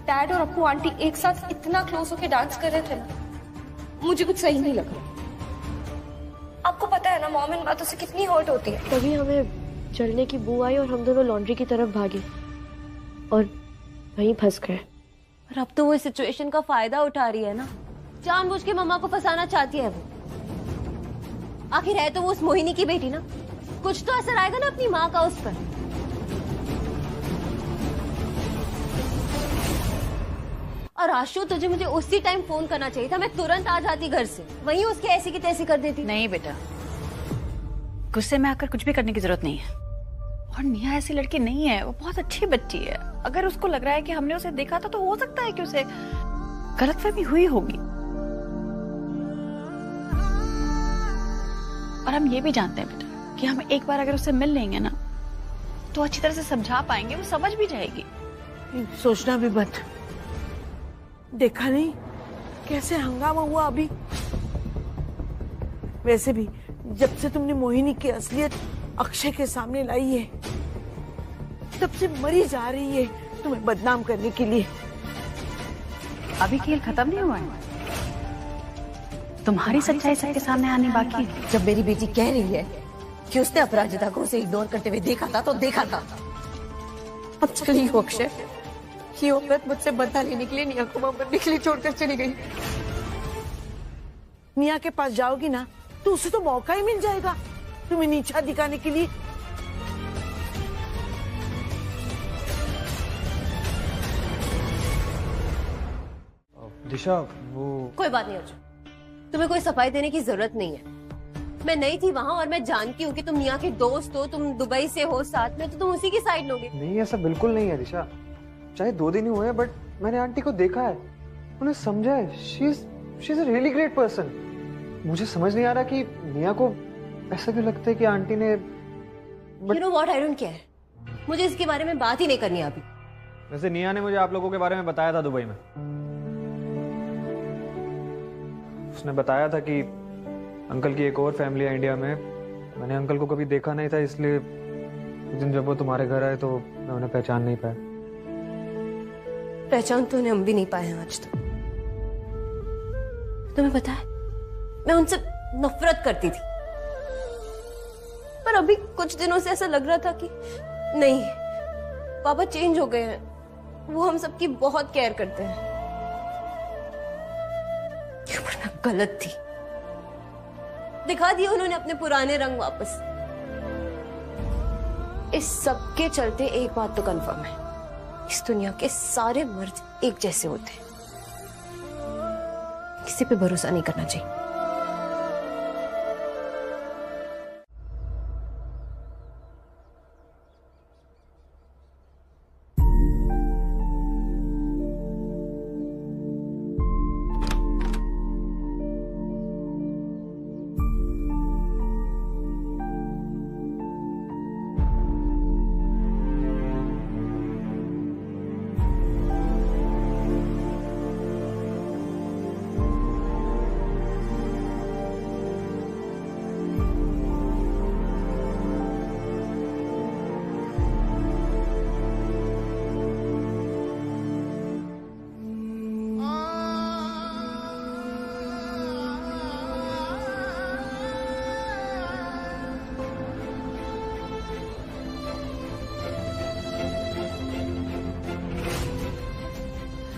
डैड और अप्पू आंटी एक साथ इतना क्लोज होके डांस कर रहे थे ना, मुझे कुछ सही नहीं लगा। आपको पता है ना मॉम इन बातों से कितनी हर्ट होती है। तभी हमें जलने की बू आई और हम दोनों लॉन्ड्री की तरफ भागे और वहीं फंस गए। और अब तो वो इस सिचुएशन का फायदा उठा रही है ना, जानबूझ के मम्मा को फंसाना चाहती है वो। आखिर है तो वो उस मोहिनी की बेटी ना, कुछ तो असर आएगा ना अपनी माँ का उस पर। और आशु, तुझे मुझे उसी टाइम फोन करना चाहिए था, मैं तुरंत आ जाती घर से, वहीं उसके ऐसी की तैसी कर देती। नहीं बेटा, गुस्से में आकर कुछ भी करने की जरूरत नहीं है। और नेहा ऐसी लड़की नहीं है, वो बहुत अच्छी बच्ची है। अगर उसको लग रहा है कि हमने उसे देखा था तो हो सकता है कि उसे गलतफहमी हुई होगी। और हम ये भी जानते हैं बेटा कि हम एक बार अगर उससे मिल लेंगे ना तो अच्छी तरह से समझा पाएंगे, वो समझ भी जाएगी। सोचना भी मत, देखा नहीं कैसे हंगामा हुआ अभी। वैसे भी जब से तुमने मोहिनी की असलियत अक्षय के सामने लाई है, तब से मरी जा रही है तुम्हें बदनाम करने के लिए। अभी खेल खत्म नहीं हुआ है, तुम्हारी सच्चाई सबके सामने आनी बाकी है। जब मेरी बेटी कह रही है कि उसने अपराजिता को उसे इग्नोर करते हुए देखा था तो देखा था। अब चली हो अक्षय, ये औरत मुझसे बदला लेने के लिए निया को मरने के लिए छोड़कर चली गई। निया के पास जाओगी ना तो उसे तो मौका ही मिल जाएगा तुम्हें नीचा दिखाने के लिए। दिशा, वो कोई बात नहीं अर्जुन, तुम्हें कोई सफाई देने की जरूरत नहीं है। मैं नहीं थी वहाँ और मैं जानती हूँ कि तुम निया के दोस्त हो, तुम दुबई से हो साथ में, तो तुम उसी की साइड लोगे। नहीं, ऐसा बिल्कुल नहीं है दिशा। चाहे 2 दिन ही हुए, बट मैंने आंटी को देखा है, उन्हें समझा है। She is a really great person. मुझे समझ नहीं आ रहा कि निया को ऐसा क्यों लगता है कि आंटी ने You know what? I don't care. मुझे इसके बारे में बात ही नहीं करनी अभी। वैसे निया ने मुझे आप लोगों के बारे में बताया था दुबई में। उसने बताया था कि अंकल की एक और फैमिली है इंडिया में। मैंने अंकल को कभी देखा नहीं था, इसलिए उस दिन जब वो तुम्हारे घर आए तो मैं उन्हें पहचान नहीं पाया। पहचान तो उन्हें हम भी नहीं पाए हैं आज तक। तुम्हें पता है, मैं उनसे नफरत करती थी, पर अभी कुछ दिनों से ऐसा लग रहा था कि नहीं, पापा चेंज हो गए हैं। वो हम सबकी बहुत केयर करते हैं। पर मैं गलत थी। दिखा दिए उन्होंने अपने पुराने रंग वापस। इस सब के चलते एक बात तो कंफर्म है, इस दुनिया के सारे मर्द एक जैसे होते हैं। किसी पे भरोसा नहीं करना चाहिए।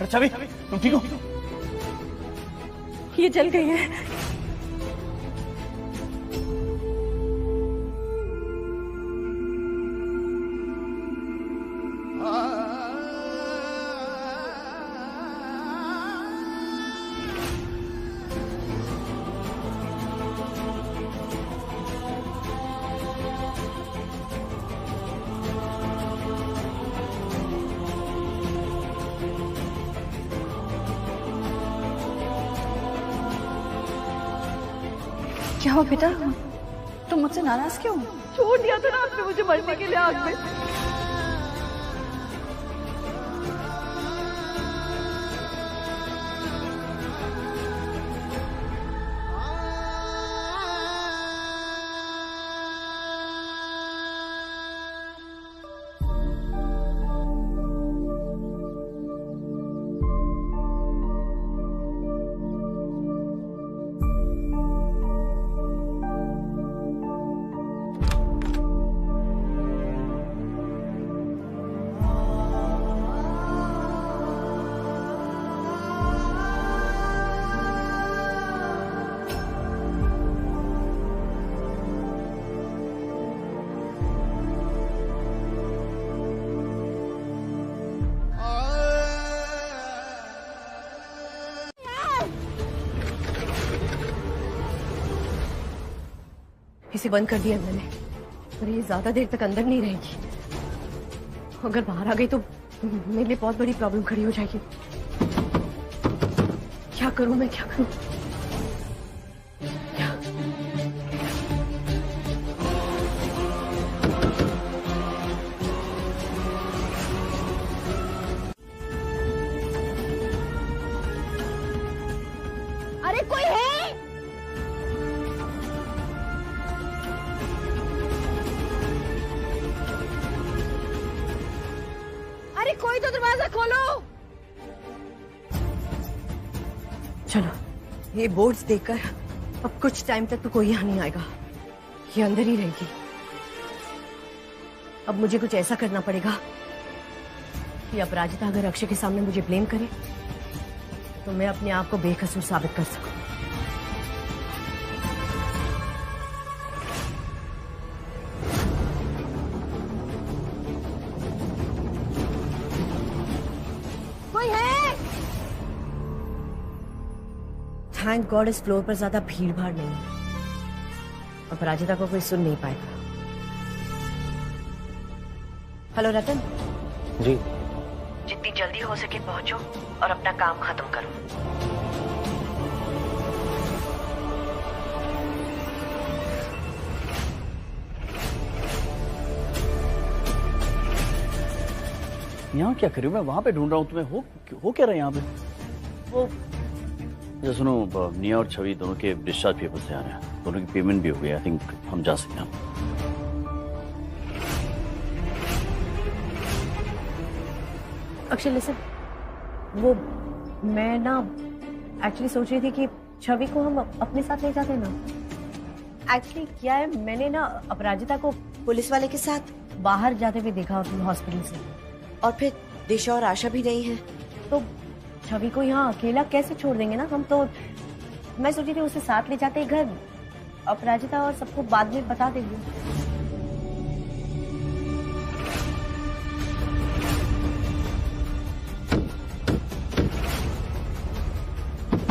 अच्छा भी तुम ठीक हो? ये जल गई है। क्या हुआ बेटा, तुम मुझसे नाराज क्यों? छोड़ दिया था ना आपने मुझे मरने के लिए आग में। इसे बंद कर दिया मैंने, पर ये ज्यादा देर तक अंदर नहीं रहेगी। अगर बाहर आ गई तो मेरे लिए बहुत बड़ी प्रॉब्लम खड़ी हो जाएगी। क्या करूं मैं, क्या करूं? अरे कोई है? अरे कोई तो दरवाजा खोलो। चलो, ये बोर्ड्स देखकर अब कुछ टाइम तक तो कोई यहाँ नहीं आएगा, ये अंदर ही रहेगी। अब मुझे कुछ ऐसा करना पड़ेगा कि अपराजिता अगर अक्षय के सामने मुझे ब्लेम करे तो मैं अपने आप को बेकसूर साबित कर सकूं। कोई है? थैंक गॉड इस फ्लोर पर ज्यादा भीड़ भाड़ नहीं है। अपराजिता को कोई सुन नहीं पाएगा। हेलो रतन जी, जितनी जल्दी हो सके पहुंचो और अपना काम खत्म करो। यहाँ क्या करी हूँ? मैं वहां पे ढूंढ रहा हूँ तुम्हें। हो क्या रहा है यहाँ पे? वो अच्छा सुनो, निया और छवि दोनों के डिस्चार्ज पेपर से आ रहे हैं, दोनों की पेमेंट भी हो गई। आई थिंक हम जा सकते हैं। अक्षय लिसन, वो मैं ना एक्चुअली सोच रही थी कि छवि को हम अपने साथ ले जाते ना। एक्चुअली क्या है, मैंने ना अपराजिता को पुलिस वाले के साथ बाहर जाते हुए देखा हॉस्पिटल से, और फिर दिशा और आशा भी नहीं है, तो छवि को यहाँ अकेला कैसे छोड़ देंगे ना हम। तो मैं सोची थी उसे साथ ले जाते घर, अपराजिता और सबको बाद में बता देंगे।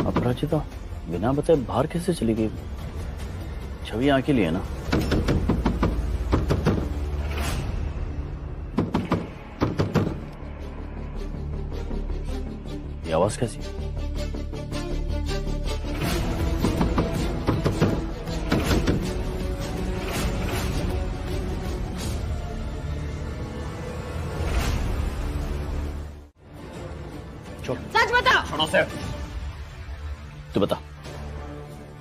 अपराजिता बिना बताए बाहर कैसे चली गई? छवि यहाँ के लिए है ना? ये आवाज कैसी? सच बता। छोड़ो से। तू बता,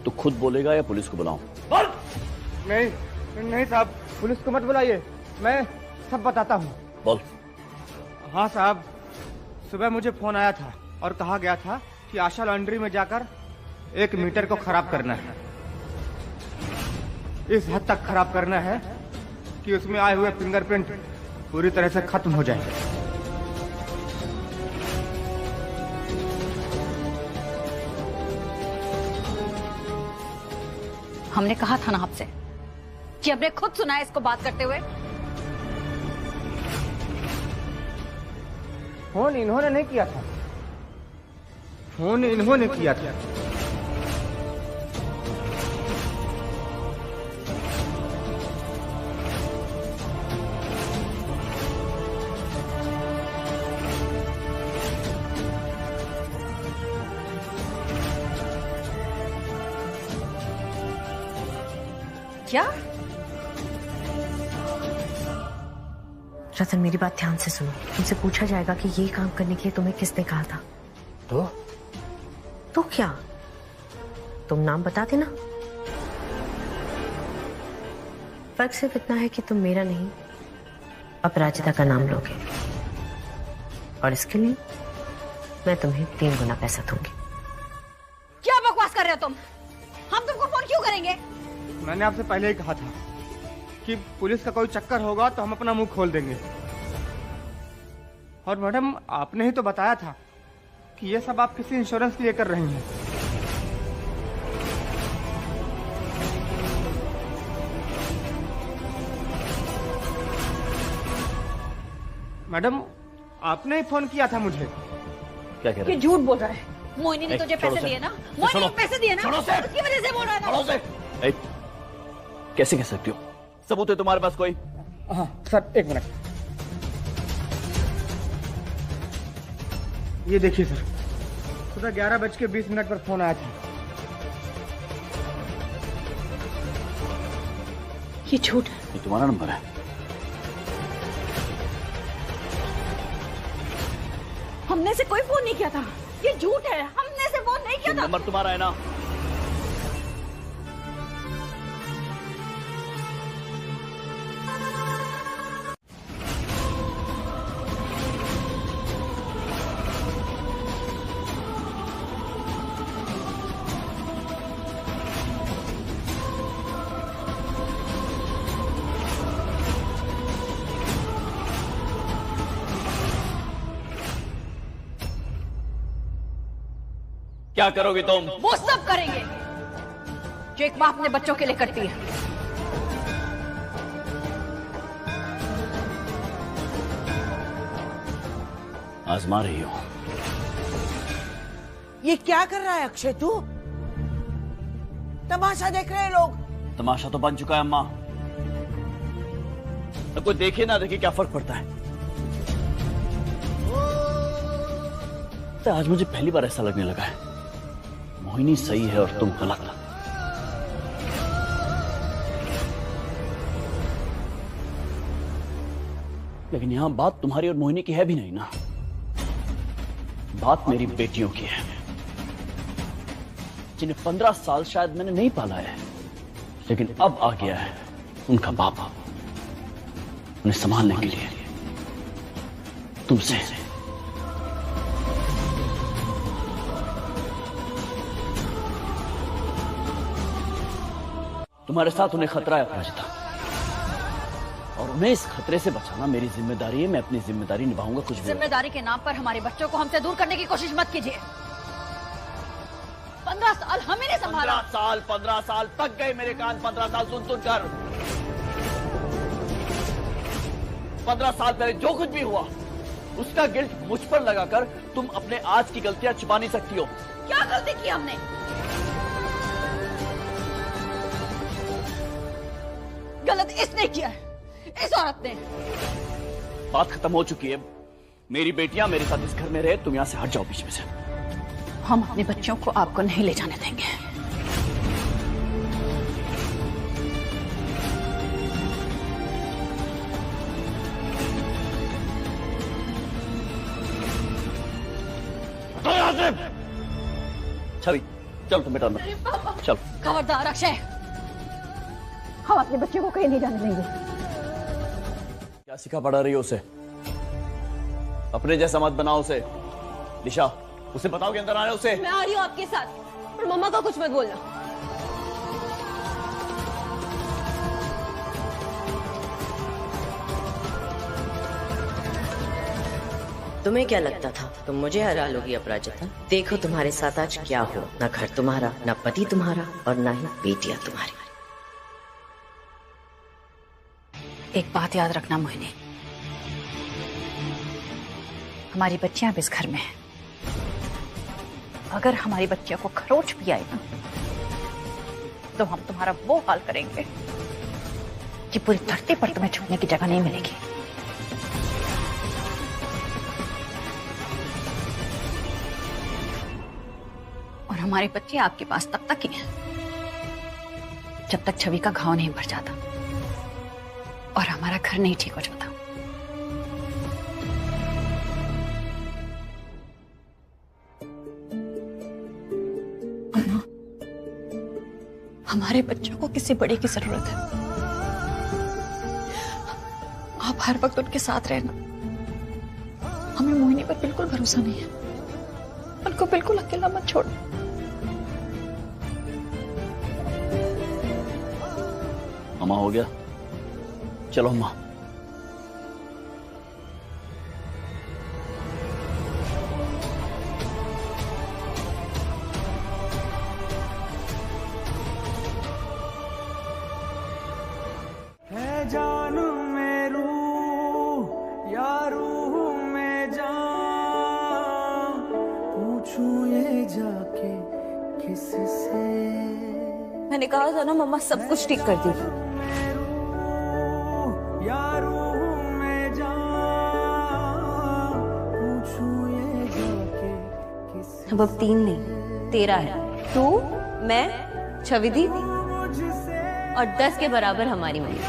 तू खुद बोलेगा या पुलिस को बुलाऊं? बोल। नहीं साहब, पुलिस को मत बुलाइए, मैं सब बताता हूँ। बोल। हाँ साहब, सुबह मुझे फोन आया था और कहा गया था कि आशा लॉन्ड्री में जाकर 1 मीटर को खराब करना है। इस हद तक खराब करना है कि उसमें आए हुए फिंगरप्रिंट पूरी तरह से खत्म हो जाए। हमने कहा था ना आपसे कि हमने खुद सुना है इसको बात करते हुए। फोन इन्होंने नहीं किया था, फोन इन्होंने किया था। क्या? रतन, मेरी बात ध्यान से सुनो। तुमसे पूछा जाएगा कि ये काम करने के लिए तुम्हें किसने कहा था। तो क्या? तुम नाम बता देना। फर्क सिर्फ इतना है कि तुम मेरा नहीं, अपराजिता का नाम लोगे, और इसके लिए मैं तुम्हें 3 गुना पैसा दूंगी। क्या बकवास कर रहे हो तुम? हम तुमको फोन क्यों करेंगे? मैंने आपसे पहले ही कहा था कि पुलिस का कोई चक्कर होगा तो हम अपना मुंह खोल देंगे। और मैडम, आपने ही तो बताया था कि ये सब आप किसी इंश्योरेंस के लिए कर रही हैं। मैडम, आपने ही फोन किया था मुझे। क्या कह रहे ये झूठ बोल रहा है। मोहिनी ने तुझे पैसे दिए ना? मोहिनी ने पैसे दिए ना? उसकी वजह से बोल रहा है ना? कैसे कह सकती हो? सबूत है तुम्हारे पास कोई? हाँ सर, 1 मिनट। ये देखिए सर, सुबह 11:20 पर फोन आया था। ये झूठ है। ये तुम्हारा नंबर है? हमने से कोई फोन नहीं किया था। ये झूठ है, हमने से फोन नहीं किया था। नंबर तुम्हारा है ना? क्या करोगे तुम? वो सब करेंगे जो एक माँ अपने बच्चों के लिए करती है। आजमा रही हो? ये क्या कर रहा है अक्षय? तू तमाशा देख रहे हैं लोग। तमाशा तो बन चुका है अम्मा। अब कोई देखे ना देखे क्या फर्क पड़ता है? तो आज मुझे पहली बार ऐसा लगने लगा है मोहिनी सही है और तुम गलत। लेकिन यहां बात तुम्हारी और मोहिनी की है भी नहीं ना, बात मेरी बेटियों की है, जिन्हें 15 साल शायद मैंने नहीं पाला है, लेकिन अब आ गया है उनका बाप उन्हें संभालने के लिए तुमसे। तुम्हारे साथ उन्हें खतरा है अपराजिता, और उन्हें इस खतरे से बचाना मेरी जिम्मेदारी है। मैं अपनी जिम्मेदारी निभाऊंगा। कुछ भी जिम्मेदारी के नाम पर हमारे बच्चों को हमसे दूर करने की कोशिश मत कीजिए। 15 साल हमें नहीं संभाला। 15 साल पक गए मेरे कान, 15 साल सुन कर। 15 साल पहले जो कुछ भी हुआ उसका गिल्ट मुझ पर लगाकर तुम अपने आज की गलतियां छुपा नहीं सकती हो। क्या गलती की हमने? गलत इसने किया है, इस औरत ने। बात खत्म हो चुकी है। मेरी बेटियां मेरे साथ इस घर में रहे, तुम यहां से हट जाओ बीच में से। हम अपने बच्चों को आपको नहीं ले जाने देंगे। छवि चल तुम बेटा अंदर चल। खबरदार अक्षय, हम अपने बच्चों को कहीं नहीं जाने देंगे। क्या सिखा पढ़ा रही हो उसे? अपने जैसा मत बनाओ उसे। दिशा उसे बताओ कि अंदर आ रहे उसे। मैं आ रही हूँ आपके साथ, पर मम्मा का कुछ मत बोलना। तुम्हें क्या लगता था तुम मुझे हरा लोगी अपराजिता? देखो तुम्हारे साथ आज क्या हो। ना घर तुम्हारा, ना पति तुम्हारा, और ना ही बेटियां तुम्हारी। एक बात याद रखना मोहिनी, हमारी बच्चियां अब इस घर में हैं। अगर हमारी बच्चियों को खरोच भी आए ना, तो हम तुम्हारा वो हाल करेंगे कि पूरी धरती पर तुम्हें छूने की जगह नहीं मिलेगी। और हमारी बच्चियां आपके पास तब तक ही हैं जब तक छवि का घाव नहीं भर जाता और हमारा घर नहीं ठीक हो जाता। अम्मा, हमारे बच्चों को किसी बड़े की जरूरत है। आप हर वक्त उनके साथ रहना। हमें मोहिनी पर बिल्कुल भरोसा नहीं है, उनको बिल्कुल अकेला मत छोड़ना। अम्मा हो गया, चलो अम्मा। है जानू में रूह या रूह में जान, पूछूं ये जाके किससे। मैंने कहा था ना मम्मा सब कुछ ठीक कर देगी। अब 3 नहीं 13 है। तू, मैं, छवि दी और 10 के बराबर हमारी मम्मी।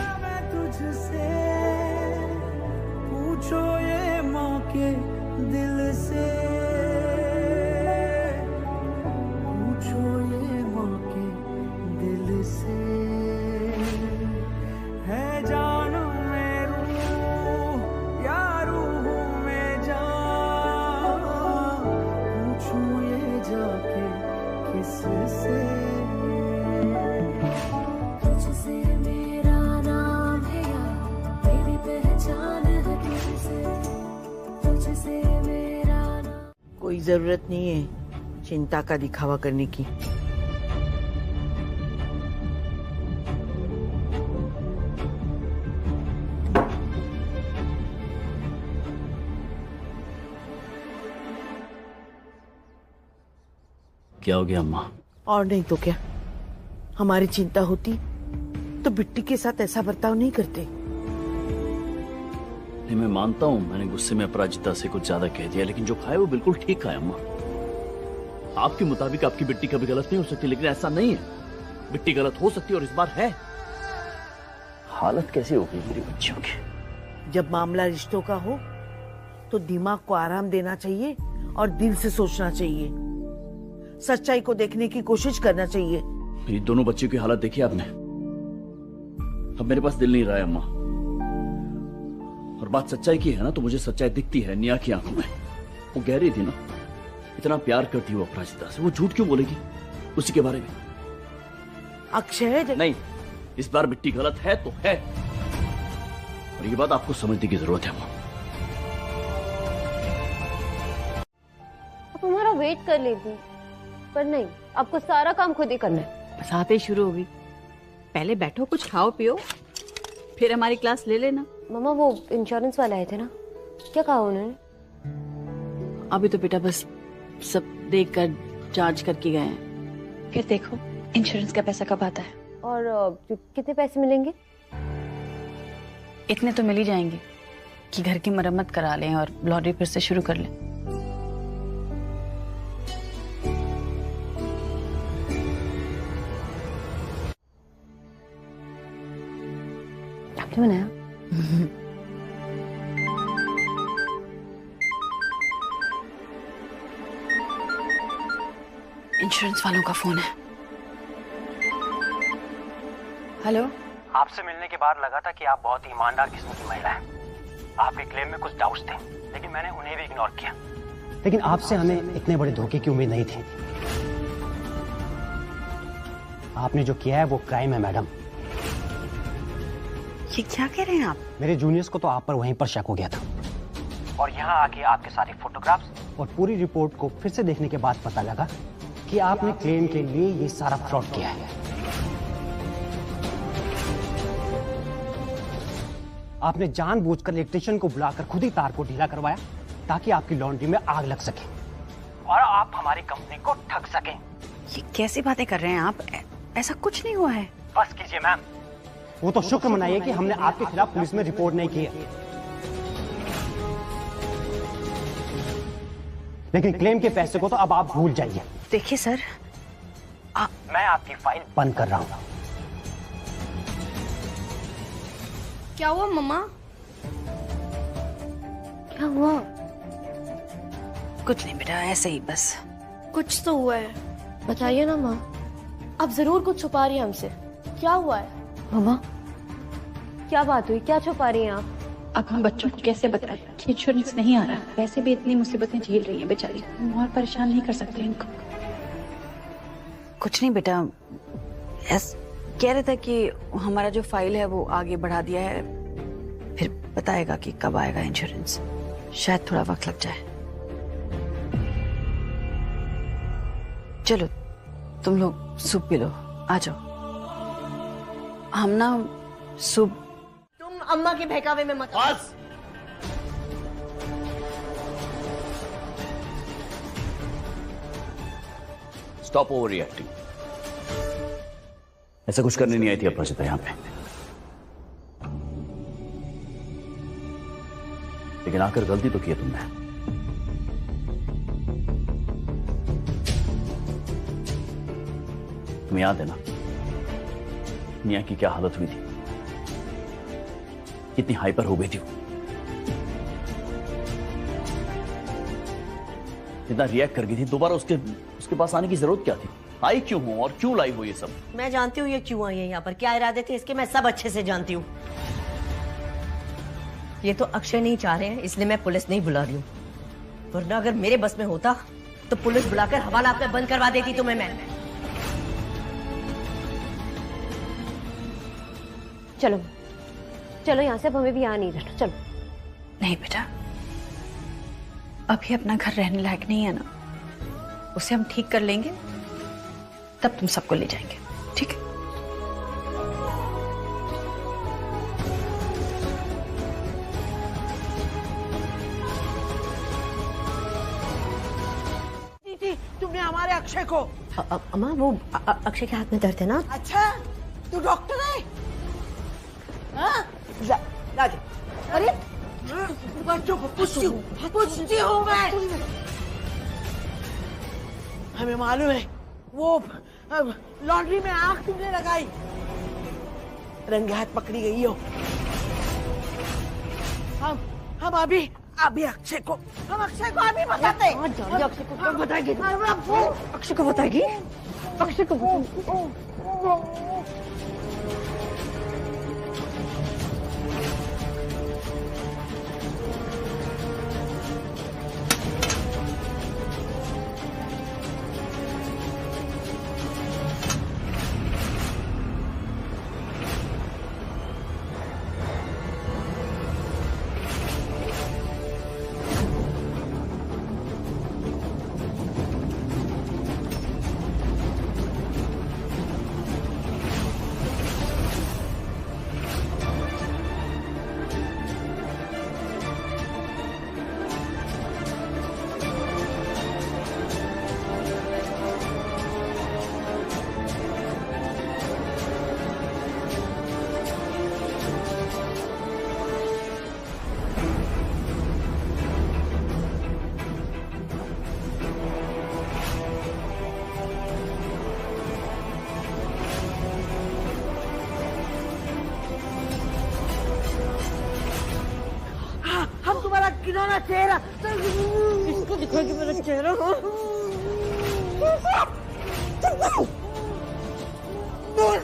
पूछो ये माँ के दिल से, पूछो ये माँ के दिल से। है जानू में रूह या रूह में जान, पूछूं ये जाके किससे। तुझसे मेरा नाम है यार, मेरी पहचान है तुझसे, तुझसे मेरा नाम। कोई जरूरत नहीं है चिंता का दिखावा करने की। क्या हो गया अम्मा? और नहीं तो क्या, हमारी चिंता होती तो बिट्टी के साथ ऐसा बर्ताव नहीं करते। नहीं, मैं मानता हूं मैंने गुस्से में अपराजिता से कुछ ज्यादा कह दिया, लेकिन जो खाया वो बिल्कुल ठीक खाया अम्मा। आपके मुताबिक आपकी बिट्टी कभी गलत नहीं हो सकती, लेकिन ऐसा नहीं है। बिट्टी गलत हो सकती है और इस बार है। हालत कैसी हो गई मेरी बच्चियों की? जब मामला रिश्तों का हो तो दिमाग को आराम देना चाहिए और दिल से सोचना चाहिए, सच्चाई को देखने की कोशिश करना चाहिए। ये दोनों बच्चों की हालत देखी आपने? अब मेरे पास दिल नहीं रहा है अम्मा। और बात सच्चाई की है ना, तो मुझे सच्चाई दिखती है निया की आंखों में। वो कह रही थी ना, इतना प्यार करती वो अपराजिता से, वो झूठ क्यों बोलेगी उसी के बारे में? अक्षय नहीं, इस बार मिट्टी गलत है तो है, और ये बात आपको समझने की जरूरत है अम्मा। आप हमारा वेट कर लेती, पर नहीं, आपको सारा काम खुद ही करना है। बस आते ही शुरू होगी। पहले बैठो, कुछ खाओ पियो, फिर हमारी क्लास ले लेना। मम्मा वो इंश्योरेंस वाले आए थे ना, क्या कहा उन्होंने? अभी तो बेटा बस सब देख कर जांच करके गए हैं, फिर देखो इंश्योरेंस का पैसा कब आता है। और कितने पैसे मिलेंगे? इतने तो मिल ही जाएंगे कि घर की मरम्मत करा लें और लॉन्ड्री फिर से शुरू कर लें। आपने बनाया? इंश्योरेंस वालों का फोन है। हेलो, आपसे मिलने के बाद लगा था कि आप बहुत ही ईमानदार किस्म की महिला हैं। आपके क्लेम में कुछ डाउट्स थे, लेकिन मैंने उन्हें भी इग्नोर किया। लेकिन आपसे हमें इतने बड़े धोखे की उम्मीद नहीं थी। आपने जो किया है वो क्राइम है मैडम। ये क्या कह रहे हैं आप? मेरे जूनियर्स को तो आप पर वहीं पर शक हो गया था, और यहाँ आके आपके सारे फोटोग्राफ्स और पूरी रिपोर्ट को फिर से देखने के बाद पता लगा कि आपने क्लेम के लिए ये सारा फ्रॉड किया है। आपने जानबूझकर इलेक्ट्रिशियन को बुलाकर खुद ही तार को ढीला करवाया ताकि आपकी लॉन्ड्री में आग लग सके और आप हमारी कंपनी को ठग सकें। ये कैसी बातें कर रहे हैं आप? ऐसा कुछ नहीं हुआ है। बस कीजिए मैम, वो तो शुक्र मनाइए कि हमने आपके खिलाफ पुलिस में रिपोर्ट नहीं की है। लेकिन क्लेम के पैसे को तो अब आप भूल जाइए। देखिए सर, मैं आपकी फाइल बंद कर रहा हूँ। क्या हुआ मम्मा? क्या हुआ? कुछ नहीं बेटा, ऐसे ही बस। कुछ तो हुआ है, बताइए ना माँ। आप जरूर कुछ छुपा रही हैं हमसे। क्या हुआ है? मम्मा क्या बात हुई, क्या छुपा रही हैं आप? अब हम बच्चों को कैसे बताएं कि इंश्योरेंस नहीं आ रहा? वैसे भी इतनी मुसीबतें झेल रही हैं बेचारी, हम और परेशान नहीं कर सकते इनको। कुछ नहीं बेटा, कह रहा था कि हमारा जो फाइल है वो आगे बढ़ा दिया है, फिर बताएगा कि कब आएगा इंश्योरेंस। शायद थोड़ा वक्त लग जाए। चलो तुम लोग सूप पी लो, आ जाओ। हम ना सूप। तुम अम्मा के बहकावे में मत। बस। Stop over reacting. ऐसा कुछ करने नहीं आई थी अपराजिता यहां पे, लेकिन आकर गलती तो की तुमने। तुम्हें याद है ना निया की क्या हालत हुई थी, कितनी हाइपर हो गई थी वो, कितना रिएक्ट कर गई थी। दोबारा उसके पास आने की जरूरत क्या थी? आई क्यों हूं और क्यों लाई हो ये सब? मैं जानती हूँ ये क्यों आई है यहाँ पर, क्या इरादे थे इसके, मैं सब अच्छे से जानती हूँ। ये तो अक्षय नहीं चाह रहे हैं, इसलिए मैं पुलिस नहीं बुला रही हूँ, वरना अगर मेरे बस में होता तो पुलिस बुलाकर हवाला आपका बंद करवा देती तुम्हें मैं। चलो चलो यहाँ से, अब हमें भी यहाँ नहीं रहना। चलो। नहीं बेटा, अभी अपना घर रहने लायक नहीं है ना, उसे हम ठीक कर लेंगे, तब तुम सबको ले जाएंगे, ठीक है? तुमने हमारे अक्षय को। अम्मा वो अक्षय के हाथ में दर्द है ना। अच्छा, तू डॉक्टर है? हाँ? जा जा। अरे बच्चों को पूछती हूँ मैं। हमें मालूम है वो लॉन्ड्री में आग तुमने लगाई, रंगे हाथ पकड़ी गई हो। हम अभी अक्षय को अभी बताते हैं। अक्षय को कब बताएगी? अक्षय को बताएगी? अक्षय को किनारा चेहरा इसको दिखाएगी मेरा चेहरा। बोल